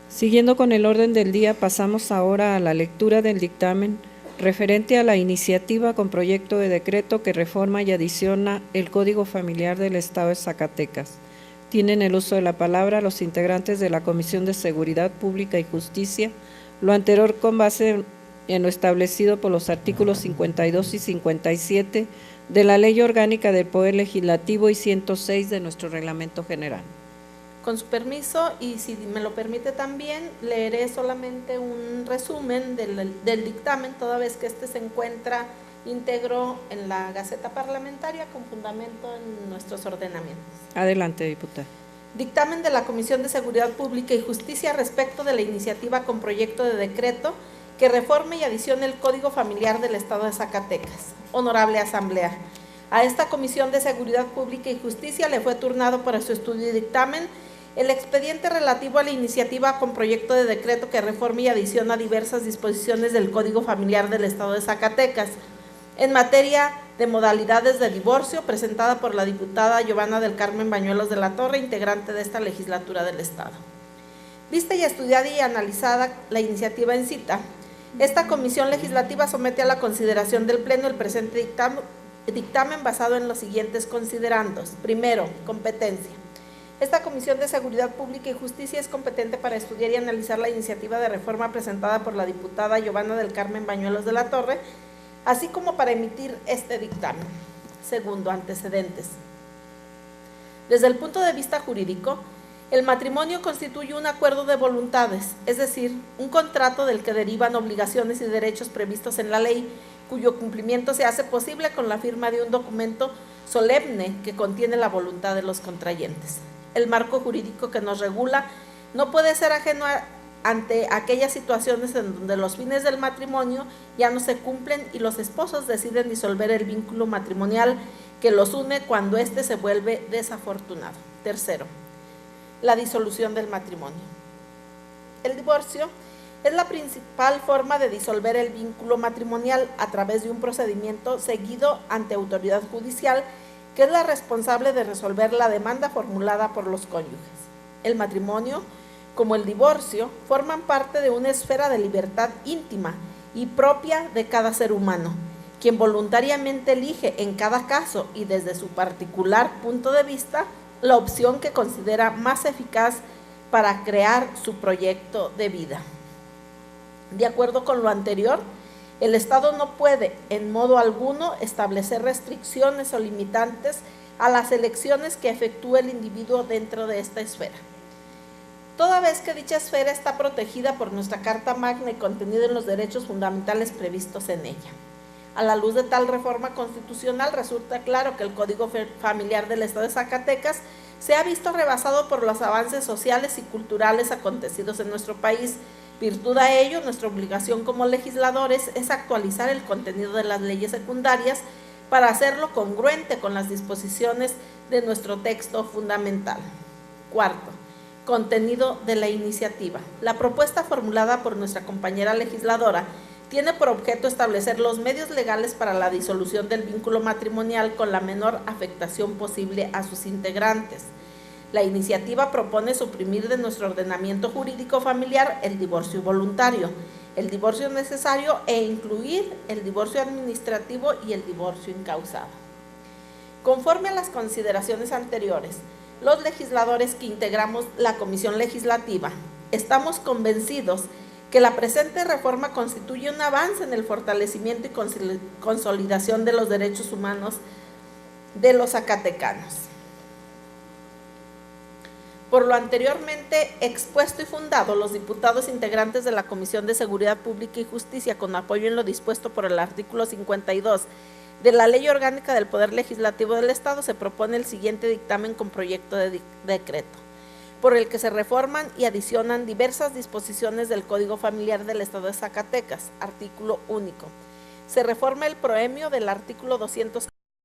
Siguiendo con el orden del día, pasamos ahora a la lectura del dictamen referente a la iniciativa con proyecto de decreto que reforma y adiciona el Código Familiar del Estado de Zacatecas. Tienen el uso de la palabra los integrantes de la Comisión de Seguridad Pública y Justicia, lo anterior con base en lo establecido por los artículos 52 y 57 de la Ley Orgánica del Poder Legislativo y 106 de nuestro Reglamento General. Con su permiso, y si me lo permite también, leeré solamente un resumen del dictamen, toda vez que este se encuentra íntegro en la Gaceta Parlamentaria con fundamento en nuestros ordenamientos. Adelante, diputada. Dictamen de la Comisión de Seguridad Pública y Justicia respecto de la iniciativa con proyecto de decreto que reforme y adicione el Código Familiar del Estado de Zacatecas. Honorable Asamblea, a esta Comisión de Seguridad Pública y Justicia le fue turnado para su estudio y dictamen el expediente relativo a la iniciativa con proyecto de decreto que reforma y adiciona diversas disposiciones del Código Familiar del Estado de Zacatecas en materia de modalidades de divorcio, presentada por la diputada Giovanna del Carmen Bañuelos de la Torre, integrante de esta legislatura del Estado. Vista y estudiada y analizada la iniciativa en cita, esta comisión legislativa somete a la consideración del Pleno el presente dictamen basado en los siguientes considerandos. Primero, competencia. Esta Comisión de Seguridad Pública y Justicia es competente para estudiar y analizar la iniciativa de reforma presentada por la diputada Giovanna del Carmen Bañuelos de la Torre, así como para emitir este dictamen. Segundo, antecedentes. Desde el punto de vista jurídico, el matrimonio constituye un acuerdo de voluntades, es decir, un contrato del que derivan obligaciones y derechos previstos en la ley, cuyo cumplimiento se hace posible con la firma de un documento solemne que contiene la voluntad de los contrayentes. El marco jurídico que nos regula no puede ser ajeno ante aquellas situaciones en donde los fines del matrimonio ya no se cumplen y los esposos deciden disolver el vínculo matrimonial que los une cuando éste se vuelve desafortunado. Tercero, la disolución del matrimonio. El divorcio es la principal forma de disolver el vínculo matrimonial a través de un procedimiento seguido ante autoridad judicial que es la responsable de resolver la demanda formulada por los cónyuges. El matrimonio, como el divorcio, forman parte de una esfera de libertad íntima y propia de cada ser humano, quien voluntariamente elige en cada caso y desde su particular punto de vista la opción que considera más eficaz para crear su proyecto de vida. De acuerdo con lo anterior, el Estado no puede, en modo alguno, establecer restricciones o limitantes a las elecciones que efectúe el individuo dentro de esta esfera. Toda vez que dicha esfera está protegida por nuestra Carta Magna y contenida en los derechos fundamentales previstos en ella. A la luz de tal reforma constitucional, resulta claro que el Código Familiar del Estado de Zacatecas se ha visto rebasado por los avances sociales y culturales acontecidos en nuestro país. Virtud a ello, nuestra obligación como legisladores es actualizar el contenido de las leyes secundarias para hacerlo congruente con las disposiciones de nuestro texto fundamental. Cuarto, contenido de la iniciativa. La propuesta formulada por nuestra compañera legisladora tiene por objeto establecer los medios legales para la disolución del vínculo matrimonial con la menor afectación posible a sus integrantes. La iniciativa propone suprimir de nuestro ordenamiento jurídico familiar el divorcio voluntario, el divorcio necesario e incluir el divorcio administrativo y el divorcio incausado. Conforme a las consideraciones anteriores, los legisladores que integramos la Comisión Legislativa estamos convencidos que la presente reforma constituye un avance en el fortalecimiento y consolidación de los derechos humanos de los zacatecanos. Por lo anteriormente expuesto y fundado, los diputados integrantes de la Comisión de Seguridad Pública y Justicia, con apoyo en lo dispuesto por el artículo 52 de la Ley Orgánica del Poder Legislativo del Estado, se propone el siguiente dictamen con proyecto de decreto, por el que se reforman y adicionan diversas disposiciones del Código Familiar del Estado de Zacatecas. Artículo único. Se reforma el proemio del artículo 200